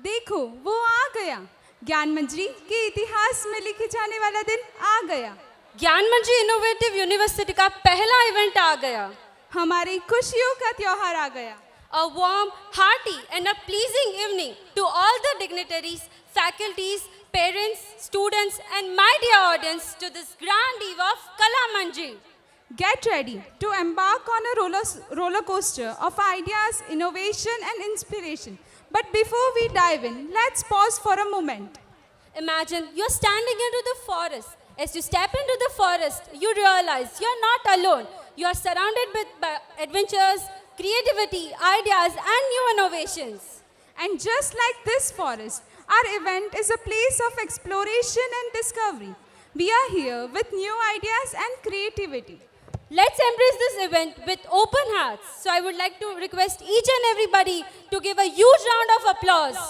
देखो वो आ गया, ज्ञान मंजरी के इतिहास में लिखे जाने वाला दिन आ गया। ज्ञान मंजरी इनोवेटिव यूनिवर्सिटी का पहला इवेंट आ गया। हमारी खुशियों का त्योहार आ गया। A warm, hearty and a pleasing evening to all the dignitaries, faculties, parents, students and my dear audience to this grand eve of Kala Manjri. Get ready to embark on a roller coaster of ideas, innovation and inspiration. But before we dive in, let's pause for a moment. Imagine you're standing into the forest. As you step into the forest, you realize you're not alone. You are surrounded with adventures, creativity, ideas and new innovations. And just like this forest, our event is a place of exploration and discovery. We are here with new ideas and creativity. Let's embrace this event with open hearts. So I would like to request each and everybody to give a huge round of applause.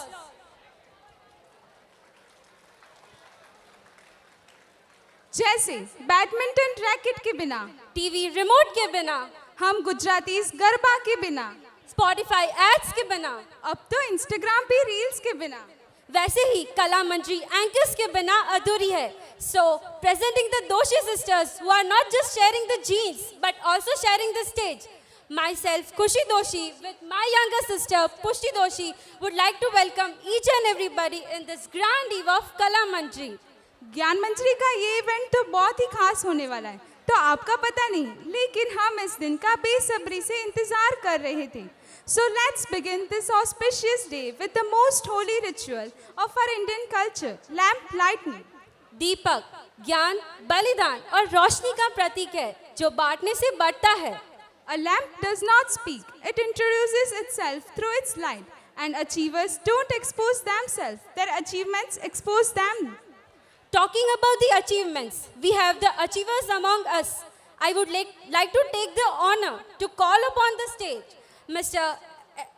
जैसे badminton racket के बिना, TV remote के बिना, हम Gujaratis garba के बिना, Spotify ads के बिना, अब तो इंस्टाग्राम पे रील्स के बिना, वैसे ही कला मंजरी एंकर्स के बिना अधूरी है. So presenting the Doshi sisters who are not just sharing the genes but also sharing the stage. Myself, Kushi Doshi, with my younger sister Pushti Doshi, would like to welcome each and everybody in this grand eve of Kala Manjri. ज्ञान मंजरी का ये event तो बहुत ही खास होने वाला है, तो आपका पता नहीं, लेकिन हम इस दिन का बेसब्री से इंतजार कर रहे थे. So let's begin this auspicious day with the most holy ritual of our Indian culture, lamp lighting. दीपक ज्ञान, बलिदान और रोशनी का प्रतीक है जो बांटने से बढ़ता है. A lamp does not speak, it introduces itself through its light, and achievers don't expose themselves, their achievements expose them. Talking about the achievements, we have the achievers among us. I would like to take the honor to call upon the stage Mr.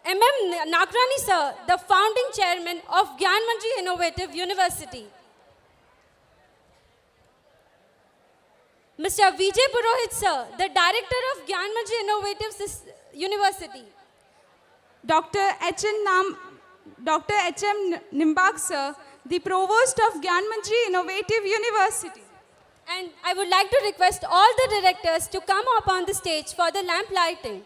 M.M. Nagrani sir, the founding chairman of Gyan Manjri Innovative University. Mr. Vijay Purohit sir, the director of Gyan Manjri Innovative University. Dr. H.M. Nimbak sir, the provost of Gyan Manjri Innovative University. And I would like to request all the directors to come up on the stage for the lamp lighting.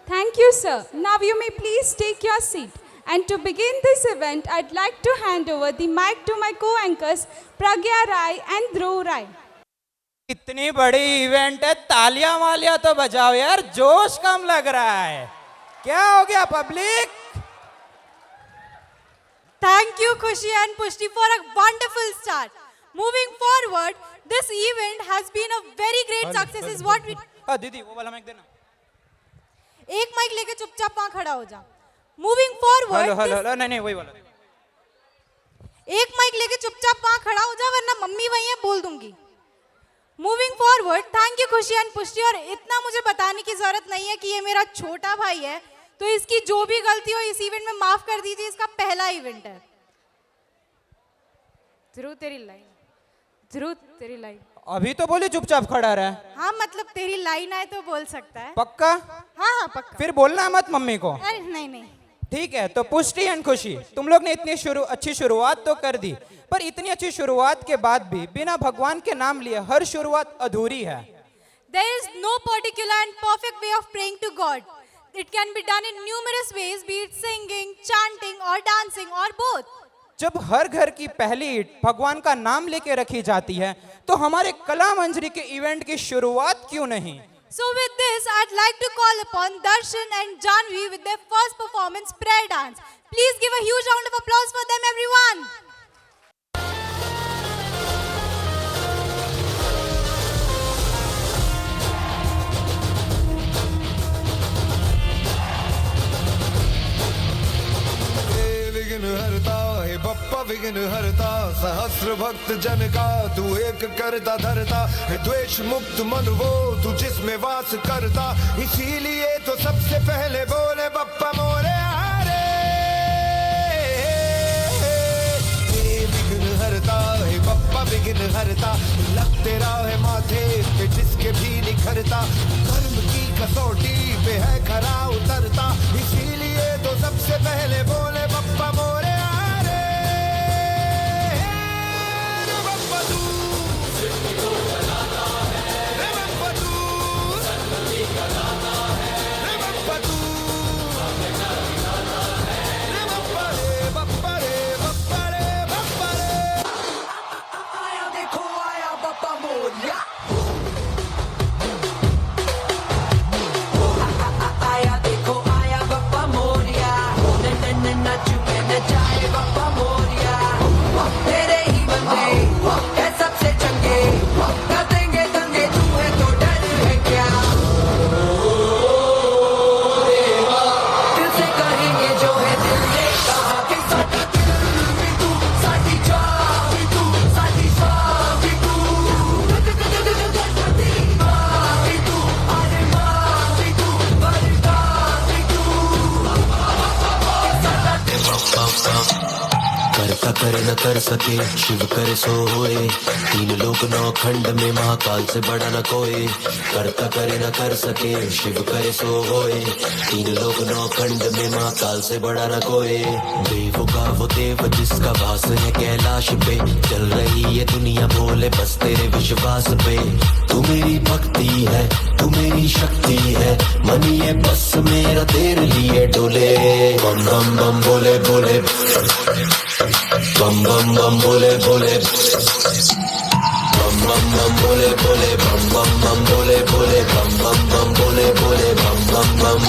Thank you, sir. Now you may please take your seat. And to begin this event, I'd like to hand over the mic to my co-anchors, Pragya Rai and Dhruv Rai. इतनी बड़ी event है, तालियां वालियां तो बजाओ यार, जोश कम लग रहा है. क्या हो गया public? Thank you, Kushi and Pushti, for a wonderful start. Moving forward, this event has been a very great success. Is what we. दीदी वो वाला माइक देना. एक माइक लेके चुपचाप वहां खड़ा हो जा. Moving forward. हेलो नहीं वही वाला. एक माइक लेके चुपचाप वहां खड़ा हो जा, वरना मम्मी वही है बोल दूंगी. Moving forward, thank you Kushi and Pushti. और इतना मुझे बताने की जरूरत नहीं है कि ये मेरा छोटा भाई है, तो इसकी जो भी गलती हो इस इवेंट में माफ कर दीजिए. इसका पहला इवेंट है. ध्रुव तेरी लाइन. अभी तो बोले चुपचाप खड़ा रहा. हाँ मतलब तेरी लाइन आए तो बोल सकता है. पक्का? हाँ पक्का. फिर बोलना मत मम्मी को. अरे नहीं. ठीक है, तो पुष्टि एंड खुशी, तुम लोग ने इतनी अच्छी शुरुआत तो कर दी, पर इतनी अच्छी शुरुआत के बाद भी बिना भगवान के नाम लिए हर शुरुआत अधूरी है. There is no particular and perfect way of praying to God. It can be done in numerous ways, be it singing, chanting or dancing or both. जब हर घर की पहली ईंट भगवान का नाम लेके रखी जाती है, तो हमारे कला मंजरी के इवेंट की शुरुआत क्यों नहीं So with this, I'd like to call upon Darshan and Janvi with their first performance, prayer dance. Please give a huge round of applause for them, everyone. विघ्न हरता हे बप्पा विघ्न हरता सहस्र भक्त जन का तू एक करता धरता है द्वेष मुक्त मन वो तू जिसमें वास करता इसीलिए तो सबसे पहले बोले बप्पा मोरे हरे विघ्न हरता है बप्पा विघ्न हरता लग तेरा है माथे पे जिसके भी निखरता कर्म की कसौटी पे है खरा उतरता इसीलिए तो सबसे पहले बोले बप्पा मोरे हरे रे बप्पा तू रे बप्पा तू रे बप्पा तू रे बप्पा रे बप्पा रे बप्पा रे बप्पा रे आया देखो आया बप्पा मोरिया आया देखो आया बप्पा मोरिया नच के नचाए बप्पा मोरिया तेरे ही बंदे है सबसे चंगे कर देंगे दंगे तू है तो डर है क्या दिल से कहेंगे जो है दिल ने कहा कि साडी दिल भी तू साडी जान भी तू साडी सांस भी तू माँ भी तू अरे माँ भी तू बरदान भी तू करता करे न कर सके शिव करे सो होए तीन लोक नौ खंड में महाकाल से बड़ा न कोई करता करे न कर सके शिव करे सो होए तीन लोक नौ खंड में महाकाल से बड़ा न कोई देवों का वो देव जिसका वास है कैलाश पे चल रही ये दुनिया बोले बस तेरे विश्वास पे तू मेरी भक्ति है तू मेरी शक्ति है मन ये बस मेरा तेरे लिए डोले बम बम बम बोले बोले बम बम बम बोले बोले बम बम बम बोले बोले बम बम बम बोले बोले बम बम बम बोले बोले बम बम बम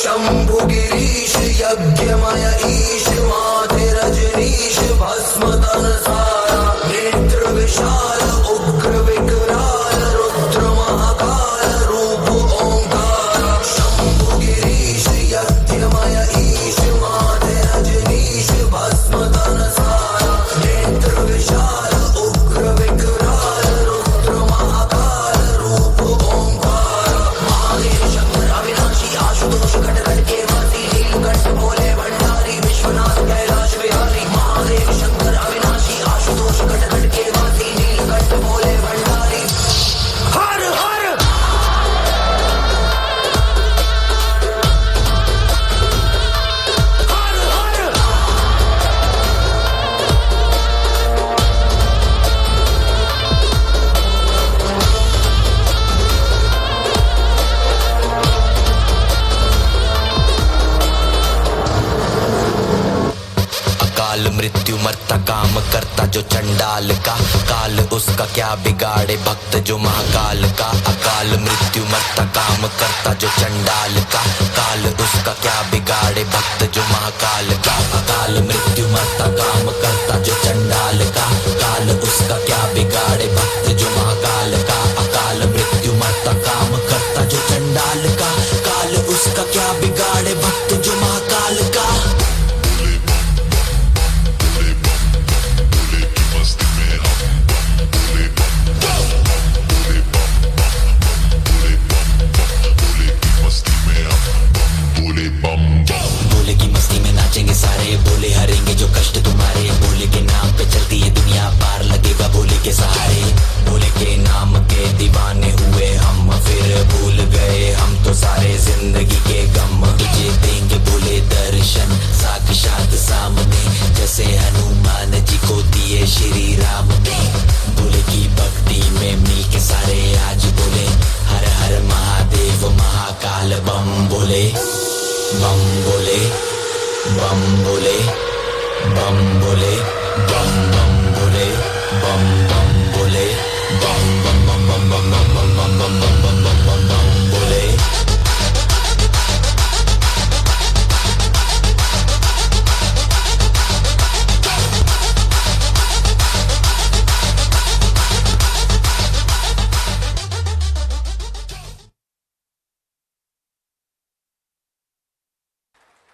शंभु गिरीश यज्ञमय ईश माथे रजनीश भस्म तन सारा नेत्र विशाल उग्र विकराल रुद्र महाकाल रूप ओंकार शंभु गिरीश यज्ञमय ईश माथे रजनीश भस्म तन सारा नेत्र विशाल उग्र विकराल रुद्र महाकाल रूप ओंकार महादेव शंकर अविनाशी आशुतोष घट घट के वासी नीलकंठ भोले भंडारी विश्वनाथ कैलाश विहारी महादेव शंकर अविनाशी आशुतोष घट घट के वासी नीलकंठ भोले भंडारी हर हर हर हर अकाल मृत्यु मरता काम करता जो चंडाल का काल उसका क्या बिगाड़े भक्त जो महाकाल का अकाल मृत्यु मरता काम करता जो चंडाल का काल उसका क्या बिगाड़े भक्त जो महाकाल का अकाल मृत्यु मरता काम करता जो चंडाल का काल उसका क्या बिगाड़े भक्त जो महाकाल का अकाल मृत्यु मरता काम करता जो चंडाल का काल उसका क्या बिगाड़े भक्त जो महाकाल का बोले की मस्ती में नाचेंगे सारे बोले हरेंगे जो कष्ट तुम्हारे बोले के नाम पे चलती है दुनिया पार लगेगा बोले के सहारे बोले के नाम के दीवाने हुए हम फिर भूल गए हम तो सारे जिंदगी के गम तुझे देंगे बोले दर्शन साक्षात सामने जैसे हनुमान जी को दिए श्री राम ने बोले की भक्ति में मिल के सारे आज बोले हर हर महादेव महाकाल बम बोले बम बोले बम बोले बम बोले बम बम बोले बम बम बोले बम बम बम बम बम बम बम बम बम बम बोले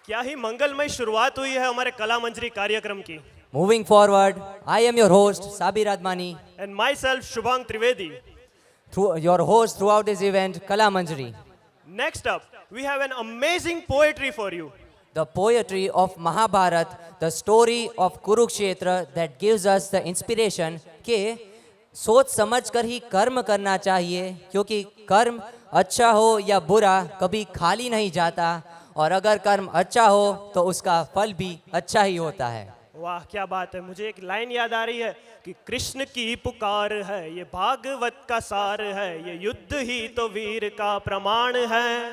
क्या ही मंगलमय शुरुआत हुई है हमारे कला मंजरी कार्यक्रम की. Moving forward, I am your host, Sabir Admani, And myself, Shubhang Trivedi. your host throughout this event, Kala Manjari. Next up, we have an amazing poetry for you. The poetry of Mahabharat, the story of Kurukshetra that gives us the inspiration कि सोच समझ कर ही कर्म करना चाहिए, क्योंकि कर्म अच्छा हो या बुरा कभी खाली नहीं जाता, और अगर कर्म अच्छा हो तो उसका फल भी अच्छा ही होता है. वाह क्या बात है. मुझे एक लाइन याद आ रही है कि कृष्ण की पुकार है, ये भागवत का सार है, ये युद्ध ही तो वीर का प्रमाण है.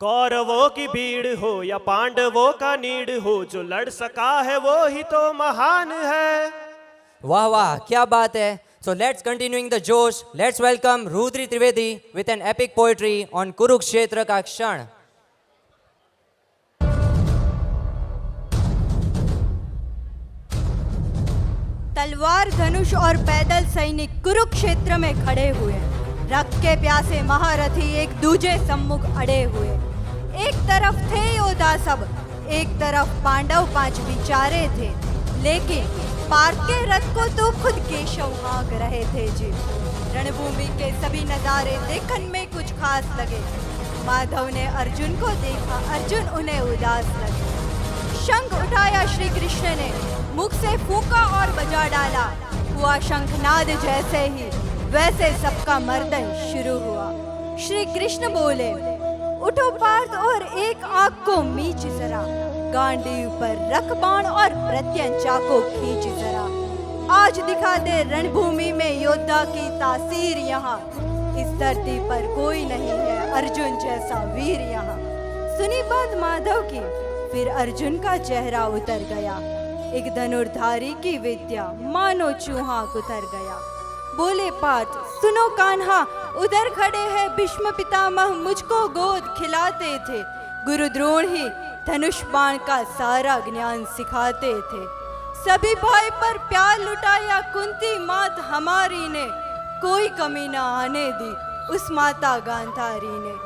कौरवों की भीड़ हो या पांडवों का नीड हो, जो लड़ सका है वो ही तो महान है. वाह वाह क्या बात है. So let's continuing the Josh. Let's welcome Rudri Trivedi with an epic poetry on Kurukshetra का क्षण. तलवार धनुष और पैदल सैनिक कुरुक्षेत्र में खड़े हुए, रक्त के प्यासे महारथी एक दूजे सम्मुख अड़े हुए. एक तरफ थे योद्धा सब, एक तरफ पांडव 5 बिचारे थे, लेकिन पार्थ के रथ को तो खुद केशव हाँक रहे थे जी. रणभूमि के सभी नजारे देखने में कुछ खास लगे. माधव ने अर्जुन को देखा, अर्जुन उन्हें उदास लगे. शंख उठाया श्री कृष्ण ने, मुख से फूंका और बजा डाला. हुआ शंखनाद जैसे ही वैसे सबका मर्दन शुरू हुआ. श्री कृष्ण बोले, उठो पार्थ और एक आग को मीच जरा, गांडीव पर रख बाण और प्रत्यंचा को खींच जरा. आज दिखा दे रणभूमि में योद्धा की तासीर यहाँ, इस धरती पर कोई नहीं है अर्जुन जैसा वीर यहाँ. सुनी बात माधव की, फिर अर्जुन का चेहरा उतर गया. एक धनुर्धारी की विद्या मानो चूहा कुतर गया. बोले पार्थ, सुनो कान्हा, उधर खड़े हैं भीष्म पितामह, मुझको गोद खिलाते थे. गुरु द्रोण ही धनुष बाण का सारा ज्ञान सिखाते थे. सभी भाई पर प्यार लुटाया कुंती मात हमारी ने, कोई कमी ना आने दी उस माता गांधारी ने.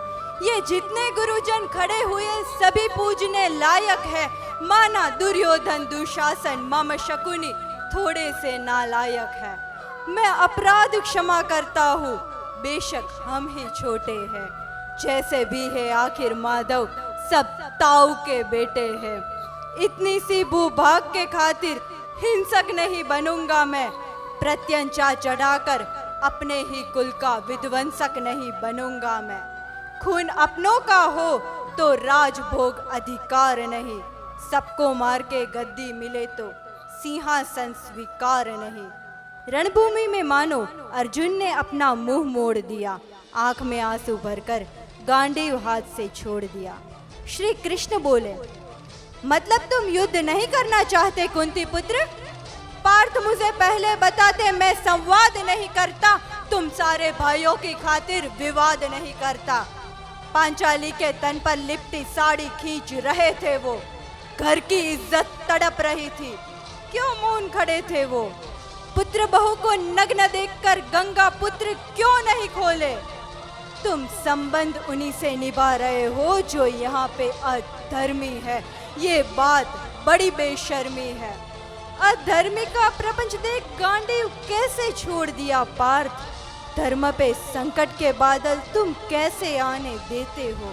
ये जितने गुरुजन खड़े हुए सभी पूजने लायक है, माना दुर्योधन दुशासन मम शकुनी थोड़े से नालायक है. मैं अपराध क्षमा करता हूँ, बेशक हम ही छोटे हैं, जैसे भी है आखिर माधव सब ताऊ के बेटे हैं. इतनी सी भूभाग के खातिर हिंसक नहीं बनूंगा मैं, प्रत्यंचा चढ़ाकर अपने ही कुल का विध्वंसक नहीं बनूंगा मैं. खून अपनों का हो तो राजभोग अधिकार नहीं, सबको मार के गद्दी मिले तो सिंहासन स्वीकार नहीं. रणभूमि में मानो अर्जुन ने अपना मुंह मोड़ दिया, आंख में आंसू भरकर गांडीव हाथ से छोड़ दिया. श्री कृष्ण बोले, मतलब तुम युद्ध नहीं करना चाहते कुंती पुत्र? पार्थ मुझे पहले बताते, मैं संवाद नहीं करता, तुम सारे भाइयों की खातिर विवाद नहीं करता. पांचाली के तन पर लिपटी साड़ी खींच रहे थे वो, घर की इज्जत तड़प रही थी, क्यों मौन खड़े थे वो? पुत्र बहू को नग्न देखकर गंगा पुत्र क्यों नहीं खोले? तुम संबंध उन्हीं से निभा रहे हो जो यहाँ पे अधर्मी है, ये बात बड़ी बेशर्मी है. अधर्मी का प्रपंच देख गांडीव कैसे छोड़ दिया पार्थ? धर्म पे संकट के बादल तुम कैसे आने देते हो?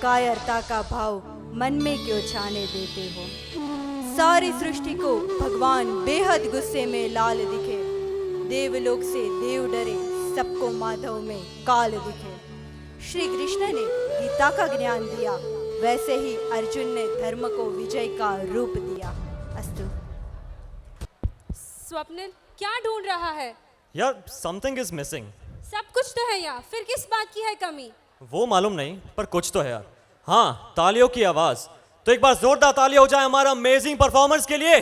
कायरता का भाव मन में क्यों छाने देते हो? सारी सृष्टि को भगवान बेहद गुस्से में लाल दिखे, देवलोक से देव डरे, सबको माधव में काल दिखे. श्री कृष्ण ने गीता का ज्ञान दिया, वैसे ही अर्जुन ने धर्म को विजय का रूप दिया. अस्तु. स्वप्निल क्या ढूंढ रहा है? यार समथिंग इज मिसिंग. सब कुछ तो है यहाँ, फिर किस बात की है कमी? वो मालूम नहीं पर कुछ तो है यार. हाँ, तालियों की आवाज. तो एक बार जोरदार तालियां हो जाए हमारा अमेजिंग परफॉर्मेंस के लिए.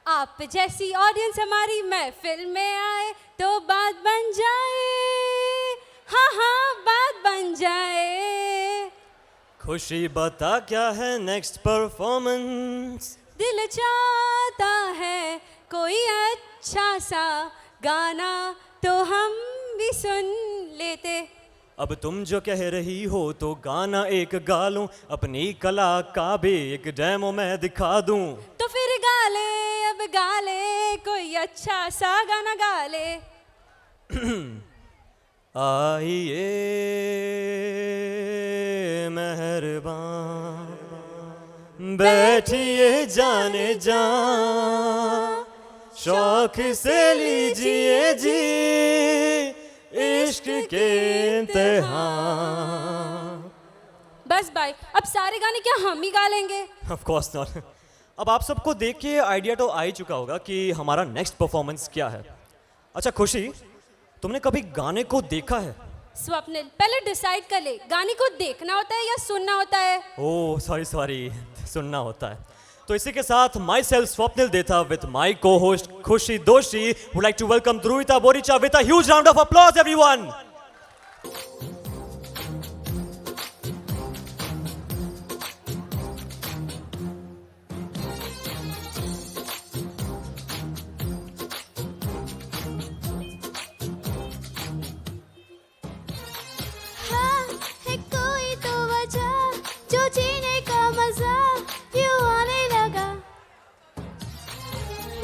आप जैसी ऑडियंस हमारी महफिल में आए तो बात बन जाए, हाँ हाँ बात बन जाए। खुशी बता क्या है नेक्स्ट परफॉर्मेंस? दिल चाहता है कोई अच्छा सा गाना तो हम भी सुन लेते। अब तुम जो कह रही हो तो गाना एक गा लूं, अपनी कला का भी एक डेमो मैं दिखा दूं। तो फिर गा ले, अब गा ले, कोई अच्छा सा गाना गा ले। आइए मेहरबान बैठिए जाने जा, शौक से लीजिए जी इश्क के इम्तिहान। बस भाई, अब सारे गाने क्या हम ही गा लेंगे? Of course not. अब आप सबको देख के आइडिया तो आ ही चुका होगा कि हमारा नेक्स्ट परफॉर्मेंस क्या है। अच्छा खुशी, तुमने कभी गाने को देखा है? स्वप्निल, पहले डिसाइड कर ले, गाने को देखना होता है या सुनना होता है? ओह सॉरी सुनना होता है। तो इसी के साथ myself Swapnil Detha with my cohost Khushi Doshi would like to welcome Dhruvita Boricha with a huge round of applause everyone. हाँ, है कोई तो वजह जो जीने का मजा यूं आने लगा।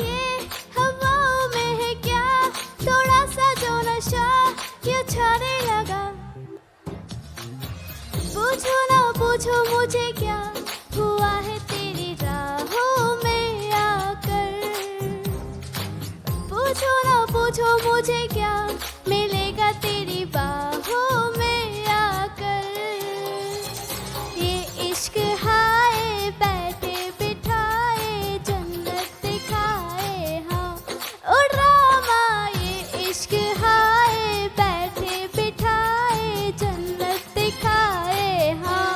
ये हवाओं में है क्या थोड़ा सा जो नशा यूं छाने लगा। पूछो ना पूछो मुझे क्या हुआ है तेरी राहों में आकर। पूछो ना पूछो मुझे क्या मिलेगा तेरी बाहों में आकर। ये इश्क हाय बैठे बिठाए जन्नत दिखाए, हाँ ओ ड्रामा। ये इश्क हाय बैठे बिठाए जन्नत दिखाए, हाँ।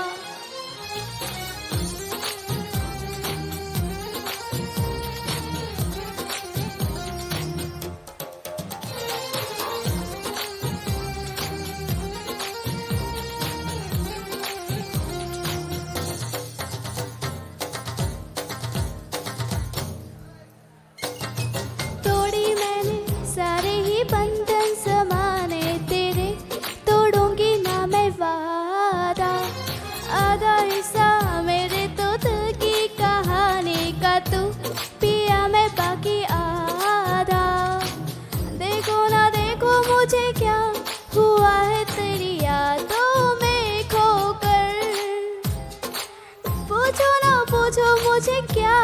तोड़ी मैंने सारे ही बंधन समाने तेरे, तोड़ूंगी ना मैं वादा। आधा हिस्सा मेरे तो दिल की कहानी का तू पिया मैं बाकी आधा। देखो ना देखो मुझे क्या हुआ है तेरी यादों में खोकर। पूछो ना पूछो मुझे क्या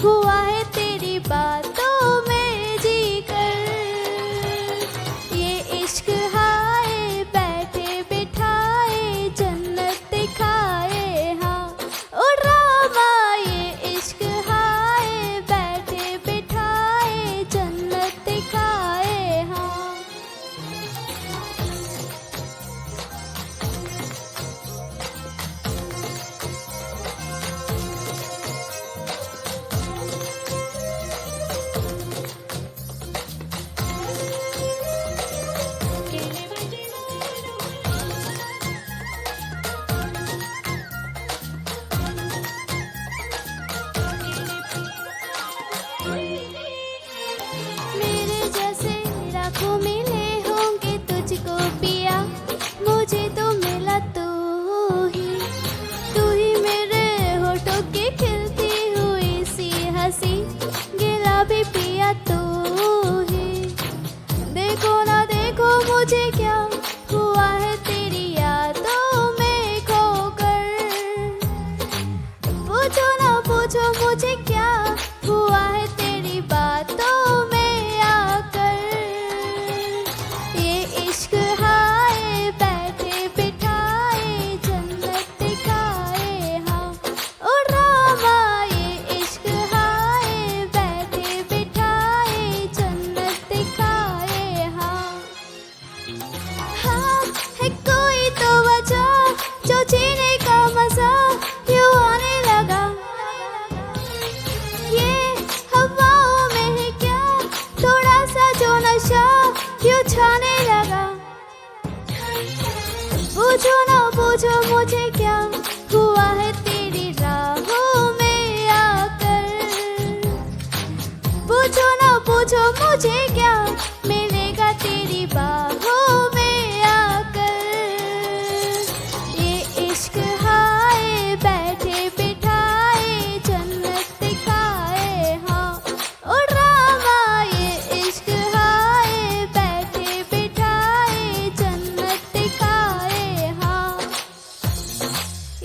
हुआ है तेरी बातों में जीकर। ये इश्क हाय बैठे बिठाए जन्नत दिखाए, हाँ ओ ड्रामा। ये इश्क हाय बैठे बिठाए जन्नत दिखाए, हाँ। पूछो मुझे क्या हुआ है तेरी राहों में आकर। पूछो मुझे क्या मिलेगा तेरी बाहों में आकर। ये इश्क हाय बैठे बिठाए जन्नत दिखाए हाँ ओ रामा। ये इश्क हाय बैठे बिठाए जन्नत दिखाए हाँ।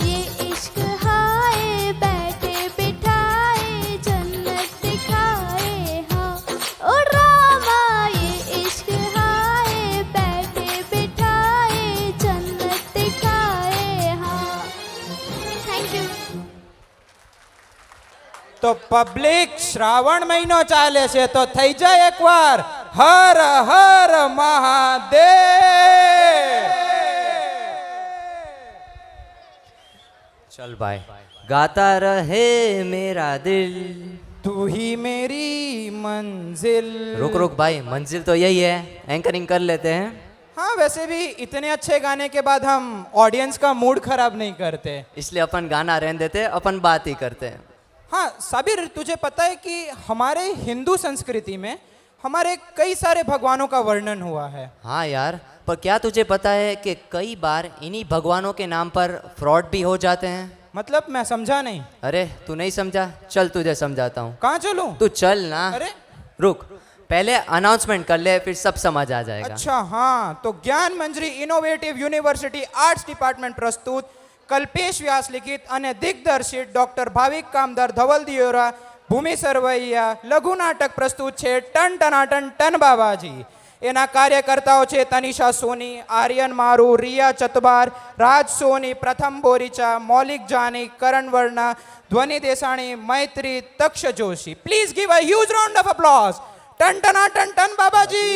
ये इश्क हाय बैठे बिठाए जन्नत दिखाए हाँ ओ रामा। ये इश्क हाय बैठे बिठाए जन्नत दिखाए हाँ। Thank you. તો પબ્લિક શ્રાવણ મહિનો ચાલે છે તો થઈ જાય એકવાર હર હર મહાદેવ। चल भाई गाता रहे मेरा दिल। तू ही मेरी मंजिल। रुक रुक भाई, मंजिल तो यही है, एंकरिंग कर लेते हैं। हाँ वैसे भी इतने अच्छे गाने के बाद हम ऑडियंस का मूड खराब नहीं करते। इसलिए अपन गाना रहने देते, अपन बात ही करते हैं। हाँ साबिर, तुझे पता है कि हमारे हिंदू संस्कृति में हमारे कई सारे भगवानों का वर्णन हुआ है। हाँ यार, पर क्या तुझे पता है कि कई बार इन्हीं भगवानों के नाम पर फ्रॉड भी हो जाते हैं? मतलब मैं समझा नहीं। अरे तू नहीं समझा, चल तुझे समझाता हूँ। कहाँ चलूं? तू चल ना। अरे रुक, पहले अनाउंसमेंट कर ले, फिर सब समझ आ जाएगा। अच्छा हाँ, तो ज्ञान मंजरी इनोवेटिव यूनिवर्सिटी आर्ट्स डिपार्टमेंट प्रस्तुत कल्पेश व्यास लिखित અને દિગ્દર્શિત ડોક્ટર ભાવિક કામદાર ધવલ દિયોરા ભૂમિ સરવૈયા લઘુ નાટક પ્રસ્તુત છે ટન ટનાટન ટન બાબાજી। એના કાર્યકર્તાઓ છે તનિષા સોની, આર્યન મારુ, રિયા ચતબાર, રાજ સોની, પ્રથમ બોરીચા, મૌલિક Jani, Karan Varna, Dhvani Desani, Maitri, Taksh Joshi. Please give a huge round of applause. ટન ટનાટન ટન બાબાજી।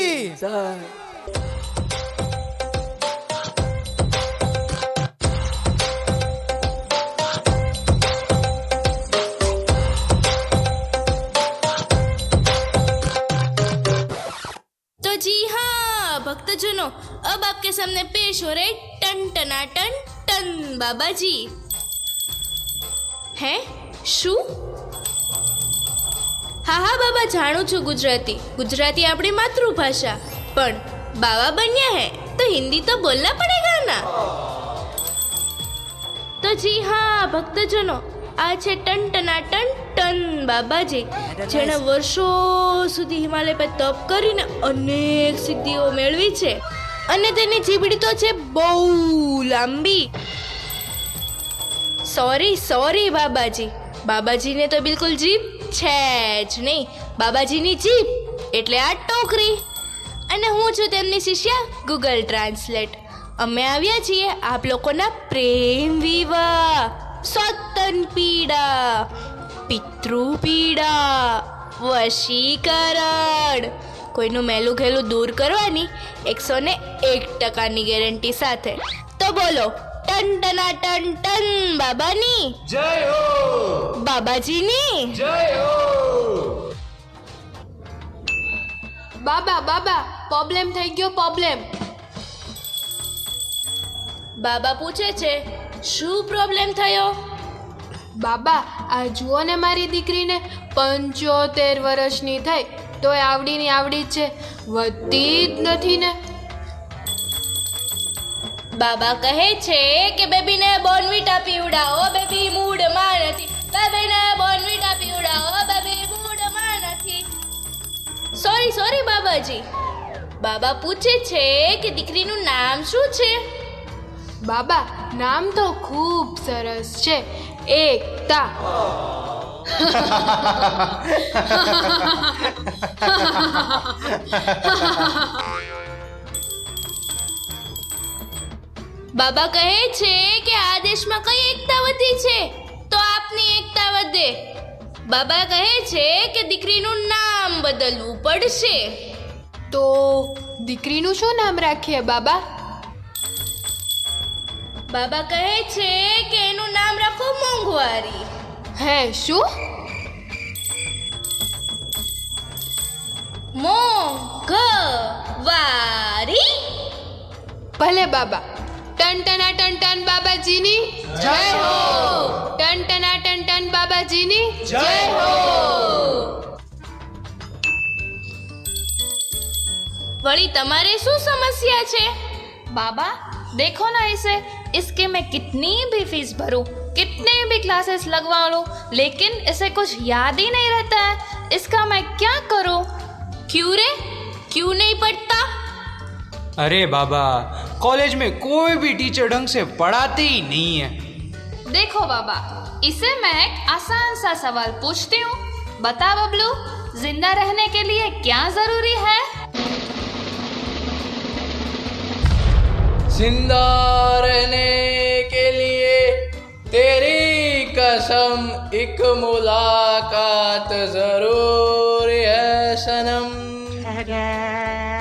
तो जी हाँ भक्तजनों, अब आपके सामने पेश हो रहे टन टनाटन टन बाबा जी। है शू? હા હા બાબા, જાણું છું ગુજરાતી આપણી માતૃભાષા, પણ બાબા બન્યા હે તો हिंदी तो बोलना पड़ेगा ना। तो जी हाँ भक्तजनों, આ છે ટન ટનાટન ટન બાબાજી, જેણે વર્ષો સુધી હિમાલય પર તપ કરીને અનેક સિદ્ધિઓ મેળવી છે અને તેની જીભડી તો છે બહુ લાંબી। સોરી બાબાજી, બાબાજીને તો બિલકુલ જીભ છે જ નહીં। બાબાજીની જીભ એટલે આ ટોકરી, અને હું છું તેમની શિષ્યા ગૂગલ ટ્રાન્સલેટ। અમે આવ્યા છીએ આપ લોકોના પ્રેમ વિવાહ, સતન પીડા, પિતૃ પીડા, વશીકરણ, કોઈનું મેલું ઘેલું દૂર કરવાની 101% ગેરંટી સાથે। તો બોલો ટન ટનાટન ટન બાબાની જય હો, બાબાજીની જય હો। બાબા પ્રોબ્લેમ થઈ ગયો પ્રોબ્લેમ। બાબા પૂછે છે શું પ્રોબ્લેમ થયો? બાબા આ જુઓ ને, મારી દીકરીને 75 વર્ષની થઈ તોય આવડીની આવડી જ છે, વધતી જ નથી ને। બાબા કહે છે કે બેબીને બોર્નવિટા પીવડાવો, બેબી મૂડમાં નથી, બેબીને બોર્નવિટા પીવડાવો, બેબી મૂડમાં નથી। સોરી બાબાજી, બાબા પૂછે છે કે દીકરીનું નામ શું છે? બાબા નામ તો ખૂબ સરસ છે, એકતા। બાબા કહે છે કે આ દેશમાં કઈ એકતા વધી છે તો આપની એકતા વધે। બાબા કહે છે કે દીકરીનું નામ બદલવું પડશે। તો દીકરીનું શું નામ રાખીએ બાબા? બાબા કહે છે કે એનું નામ રાખો મોંઘવારી। હે શું? મોંઘવારી। ભલે બાબા, ટન ટના ટન ટન બાબાજીની જય હો. ટન ટના ટન ટન બાબાજીની જય હો. वड़ी तुम्हारे शू समस्या छे? बाबा देखो ना इसे, इसके मैं कितनी भी फीस भरूं, कितने भी क्लासेस लगवा लूं, लेकिन इसे कुछ याद ही नहीं रहता है. इसका मैं क्या करूं? क्यों रे, क्यों नहीं पढ़ता? अरे बाबा, कॉलेज में कोई भी टीचर ढंग से पढ़ाते ही नहीं है. देखो बाबा, इसे मैं एक आसान सा सवाल पूछती हूँ. बता बबलू, जिंदा रहने के लिए क्या जरूरी है? जिंदा रहने के लिए तेरी कसम एक मुलाकात जरूरी है सनम.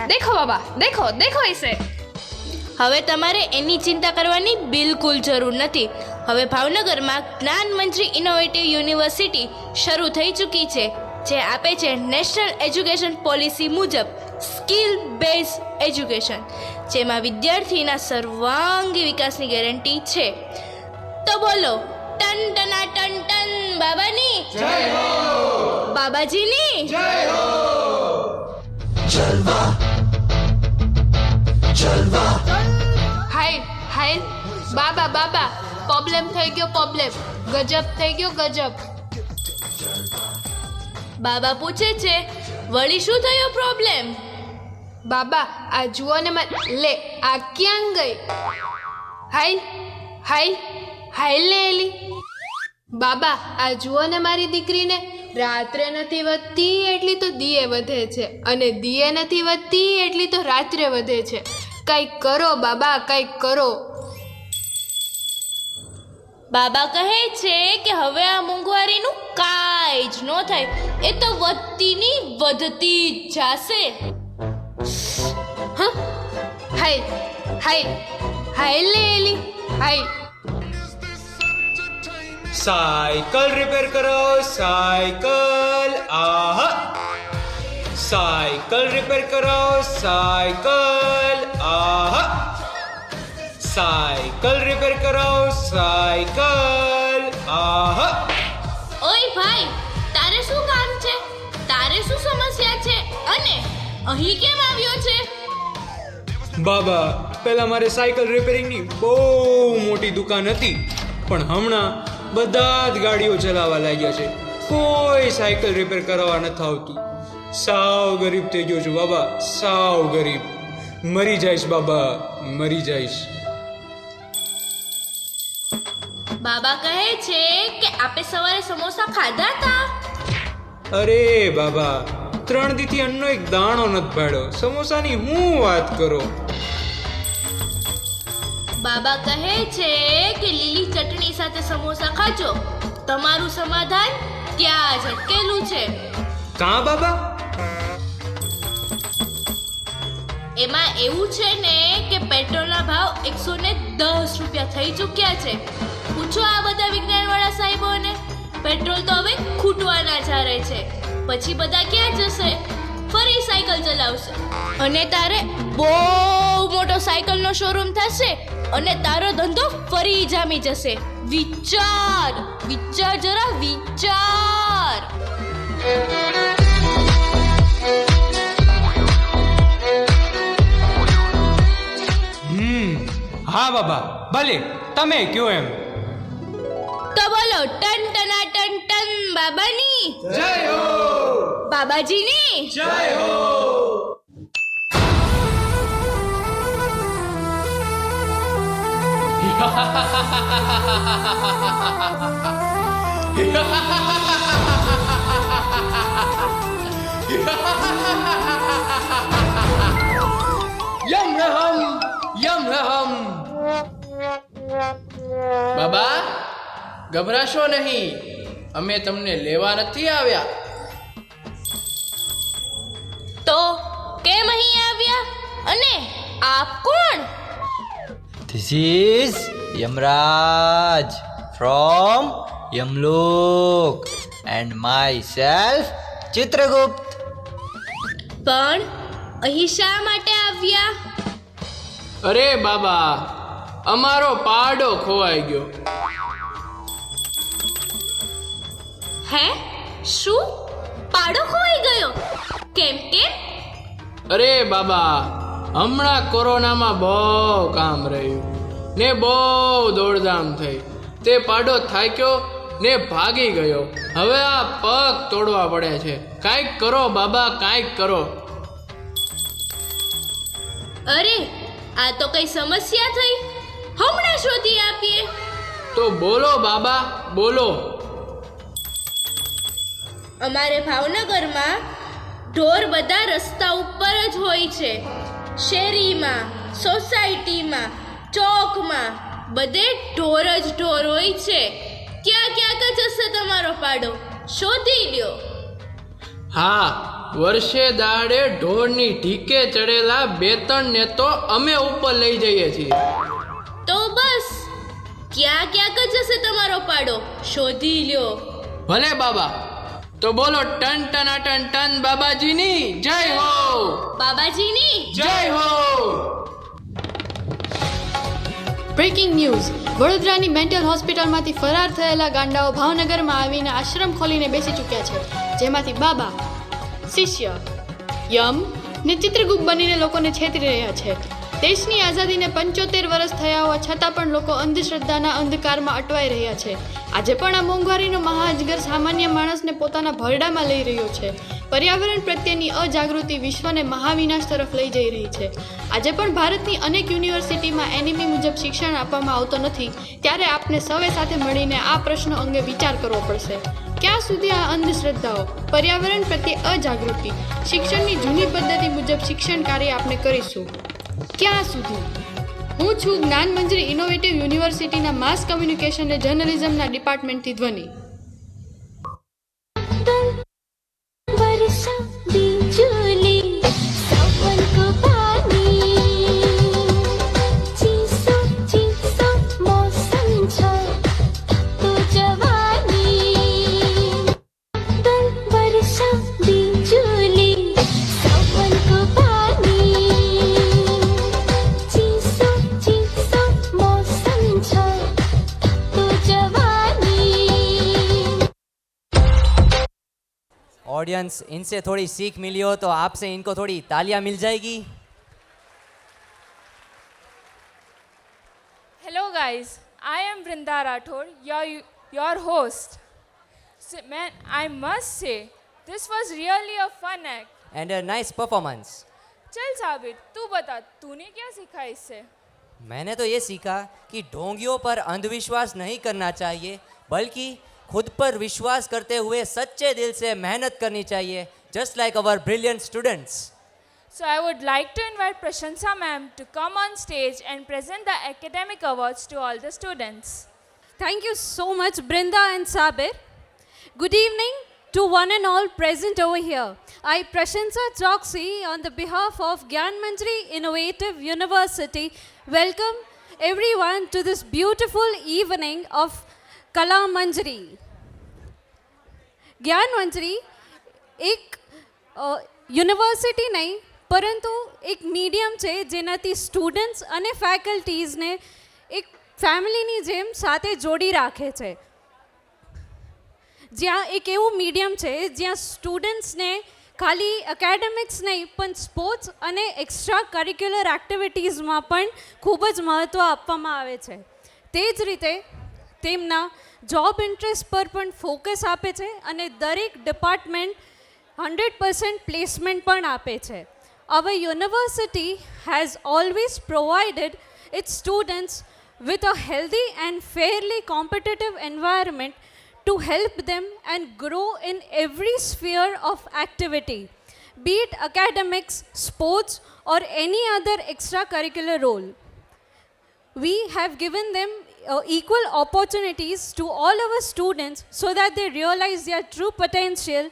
देखो बाबा, देखो देखो इसे. હવે તમારે એની ચિંતા કરવાની બિલકુલ જરૂર નથી. હવે ભાવનગરમાં જ્ઞાન મંત્રી ઇનોવેટિવ યુનિવર્સિટી શરૂ થઈ ચૂકી છે, જે આપે છે નેશનલ એજ્યુકેશન પોલિસી મુજબ સ્કિલ બેઝ એજ્યુકેશન, જેમાં વિદ્યાર્થીના સર્વાંગી વિકાસની ગેરંટી છે. તો બોલો, ટન ટના ટન ટન બાબાની જય હો, બાબાજીની જય હો. હાય હાય બાબા બાબા, પ્રોબ્લેમ થઈ ગયો પ્રોબ્લેમ, ગજબ થઈ ગયો ગજબ. બાબા પૂછે છે, વળી શું થયો પ્રોબ્લેમ? બાબા આ જુઓ ને લે આ ક્યાં ગઈ? હાય હાય હાય લે એલી. બાબા આ જુઓ ને મારી દીકરીને, રાત્રે નથી વધતી એટલી તો દીએ વધે છે, અને દીએ નથી વધતી એટલી તો રાત્રે વધે છે. કંઈક કરો બાબા, કંઈક કરો. બાબા કહે છે કે હવે આ મોંઘવારીનું કાંઈ જ ન થાય, એ તો વધતીની વધતી જ જાશે. હા હાય હાય હાય લે એલી હાય. साइकिल रिपेयर कराओ साइकिल, आहा. साइकिल रिपेयर कराओ साइकिल, आहा. साइकिल रिपेयर कराओ साइकिल, आहा. ઓય ભાઈ, તારે શું કામ છે? તારે શું સમસ્યા છે? અને અહીં કેમ આવ્યો છે? બાબા, પહેલા મારે સાયકલ રિપેરિંગની બહુ મોટી દુકાન હતી, પણ હમણાં બધા જ ગાડીઓ ચલાવવા લાગ્યા છે. કોઈ સાયકલ રિપેર કરાવવા નથી આવતું. સાવ ગરીબ થઈ ગયો છું બાબા, સાવ ગરીબ. મરી જઈશ બાબા, મરી જઈશ. બાબા કહે છે કે આપે સવારે સમોસા ખાધા હતા. અરે બાબા, 3 દીથી અન્નનો એક દાણો નથી પાડ્યો. સમોસાની હું વાત કરો. બાબા કહે છે કે લીલી ચટણી સાથે સમોસા ખાજો, તમારું સમાધાન ત્યાં જ અટકેલું છે. કાં બાબા? એમાં એવું છે ને કે પેટ્રોલના ભાવ 110 રૂપિયા થઈ ચૂક્યા છે. પૂછો આ બધા વિજ્ઞાનવાળા સાહેબોને. પેટ્રોલ તો હવે ખૂટવાના ચારે છે. પછી બધા ક્યાં જશે? ફરી સાયકલ ચલાવશે, અને તારે બહુ મોટો સાયકલનો શોરૂમ થશે, અને તારો ધંધો ફરી જામી જશે. વિચાર વિચાર, જરા વિચાર. હા બાબા, ભલે તમે કયો એમ. તો બોલો, ટન ટના ટન ટન બાબાની જય હો, બાબાજીની જય હો. यम रहम यम रहम. બાબા ગભરાશો નહીં, અમે તમને લેવા નથી આવ્યા. તો કેમ અહીં આવ્યા? અને આપ કોણ? This is Yamraj from Yamlok and myself Chitragupt. પણ અહીં શા માટે આવ્યા? અરે બાબા, અમારો પાડો ખોવાઈ ગયો. હે શું પાડો ખોવાઈ ગયો? કેમ કેમ? અરે બાબા, હમણાં કોરોનામાં બહુ કામ રહ્યું ને બહુ દોડધામ થઈ. તે પાડો થાક્યો ને ભાગી ગયો. હવે આ પગ તોડવા પડે છે. કાંઈક કરો બાબા, કાંઈક કરો. અરે આ તો કઈ સમસ્યા થઈ. હમણાં શોધી આપીએ. તો બોલો બાબા, બોલો. અમારે ભાવનગરમાં ઢોર બધા રસ્તા ઉપર જ હોય છે. શેરીમાં, સોસાયટીમાં, ચોકમાં બધે ઢોર જ ઢોર હોય છે. ક્યાં ક્યાંક જ હશે તમારો પાડો, શોધી લ્યો. હા, વર્ષે દાડે ઢોરની ઢીકે ચડેલા 2-3 ને તો અમે ઉપર લઈ જઈએ છીએ. તો બસ ક્યાં ક્યાંક જ હશે તમારો પાડો, શોધી લ્યો. ભલે બાબા. તો બોલો ટન ટનાટન ટન બાબાજીની જય હો. બાબાજીની જય હો. Breaking news. વડોદરાની મેન્ટલ હોસ્પિટલમાંથી ફરાર થયેલા ગાંડાઓ ભાવનગરમાં આવીને આશ્રમ ખોલીને બેસી ચૂક્યા છે, જેમાંથી બાબા, શિષ્ય, યમ ને ચિત્રગુપ્ત બનીને લોકોને છેતરી રહ્યા છે. દેશની આઝાદીને 75 વર્ષ થયા હોવા છતાં પણ લોકો અંધશ્રદ્ધાના અંધકારમાં અટવાઈ રહ્યા છે. આજે પણ આ મોંઘવારીનો મહાઅજગર સામાન્ય માણસને પોતાના ભરડામાં લઈ રહ્યો છે. પર્યાવરણ પ્રત્યેની અજાગૃતિ વિશ્વને મહાવિનાશ તરફ લઈ જઈ રહી છે. આજે પણ ભારતની અનેક યુનિવર્સિટીમાં એનિમી મુજબ શિક્ષણ આપવામાં આવતો નથી. ત્યારે આપને સૌએ સાથે મળીને આ પ્રશ્નો અંગે વિચાર કરવો પડશે. ક્યાં સુધી આ અંધશ્રદ્ધાઓ, પર્યાવરણ પ્રત્યે અજાગૃતિ, શિક્ષણની જૂની પદ્ધતિ મુજબ શિક્ષણ કાર્ય આપણે કરીશું? ક્યાં સુધી? હું છું જ્ઞાન મંજરી ઇનોવેટિવ યુનિવર્સિટીના માસ કમ્યુનિકેશન અને જર્નલિઝમના ડિપાર્ટમેન્ટથી ધ્વનિ. ऑडियंस, इनसे थोड़ी सीख मिली हो तो आपसे इनको थोड़ी तालियां मिल जाएगी. Hello guys, I am Vrinda Rathod, your host. So, man, I must say, this was really a fun act. And a nice performance. चल साबिर, तू बता, तूने क्या सीखा इससे? मैंने तो ये सीखा कि ढोंगियों पर अंधविश्वास नहीं करना चाहिए, बल्कि खुद पर विश्वास करते हुए सच्चे दिल से मेहनत करनी चाहिए, just like our brilliant students. So I would like to invite Prashansa ma'am to come on stage and present the academic awards to all the students. Thank you so much, Brinda and Sabir. Good evening to one and all present over here. I, Prashansa Choksi, on the behalf of Gyan Manjari Innovative University, welcome everyone to this beautiful evening of कला मंजरी. ज्ञान मंजरी एक university નહીં પરંતુ એક medium છે જેનાથી students અને ફેકલ્ટીઝને એક ફેમિલીની જેમ સાથે જોડી રાખે છે. જ્યાં એક એવું મીડિયમ છે જ્યાં સ્ટુડન્ટ્સને ખાલી એકેડેમિક્સ નહીં પણ સ્પોર્ટ્સ અને એક્સ્ટ્રા કરિક્યુલર એક્ટિવિટીઝમાં પણ ખૂબ જ મહત્ત્વ આપવામાં આવે છે. તે જ રીતે તેમના જોબ ઇન્ટરેસ્ટ પર પણ ફોકસ આપે છે અને દરેક ડિપાર્ટમેન્ટ 100% પ્લેસમેન્ટ પણ આપે છે. Our university has always provided its students with a healthy and fairly competitive environment to help them and grow in every sphere of activity, be it academics, sports or any other extracurricular role. We have given them equal opportunities to all our students so that they realize their true potential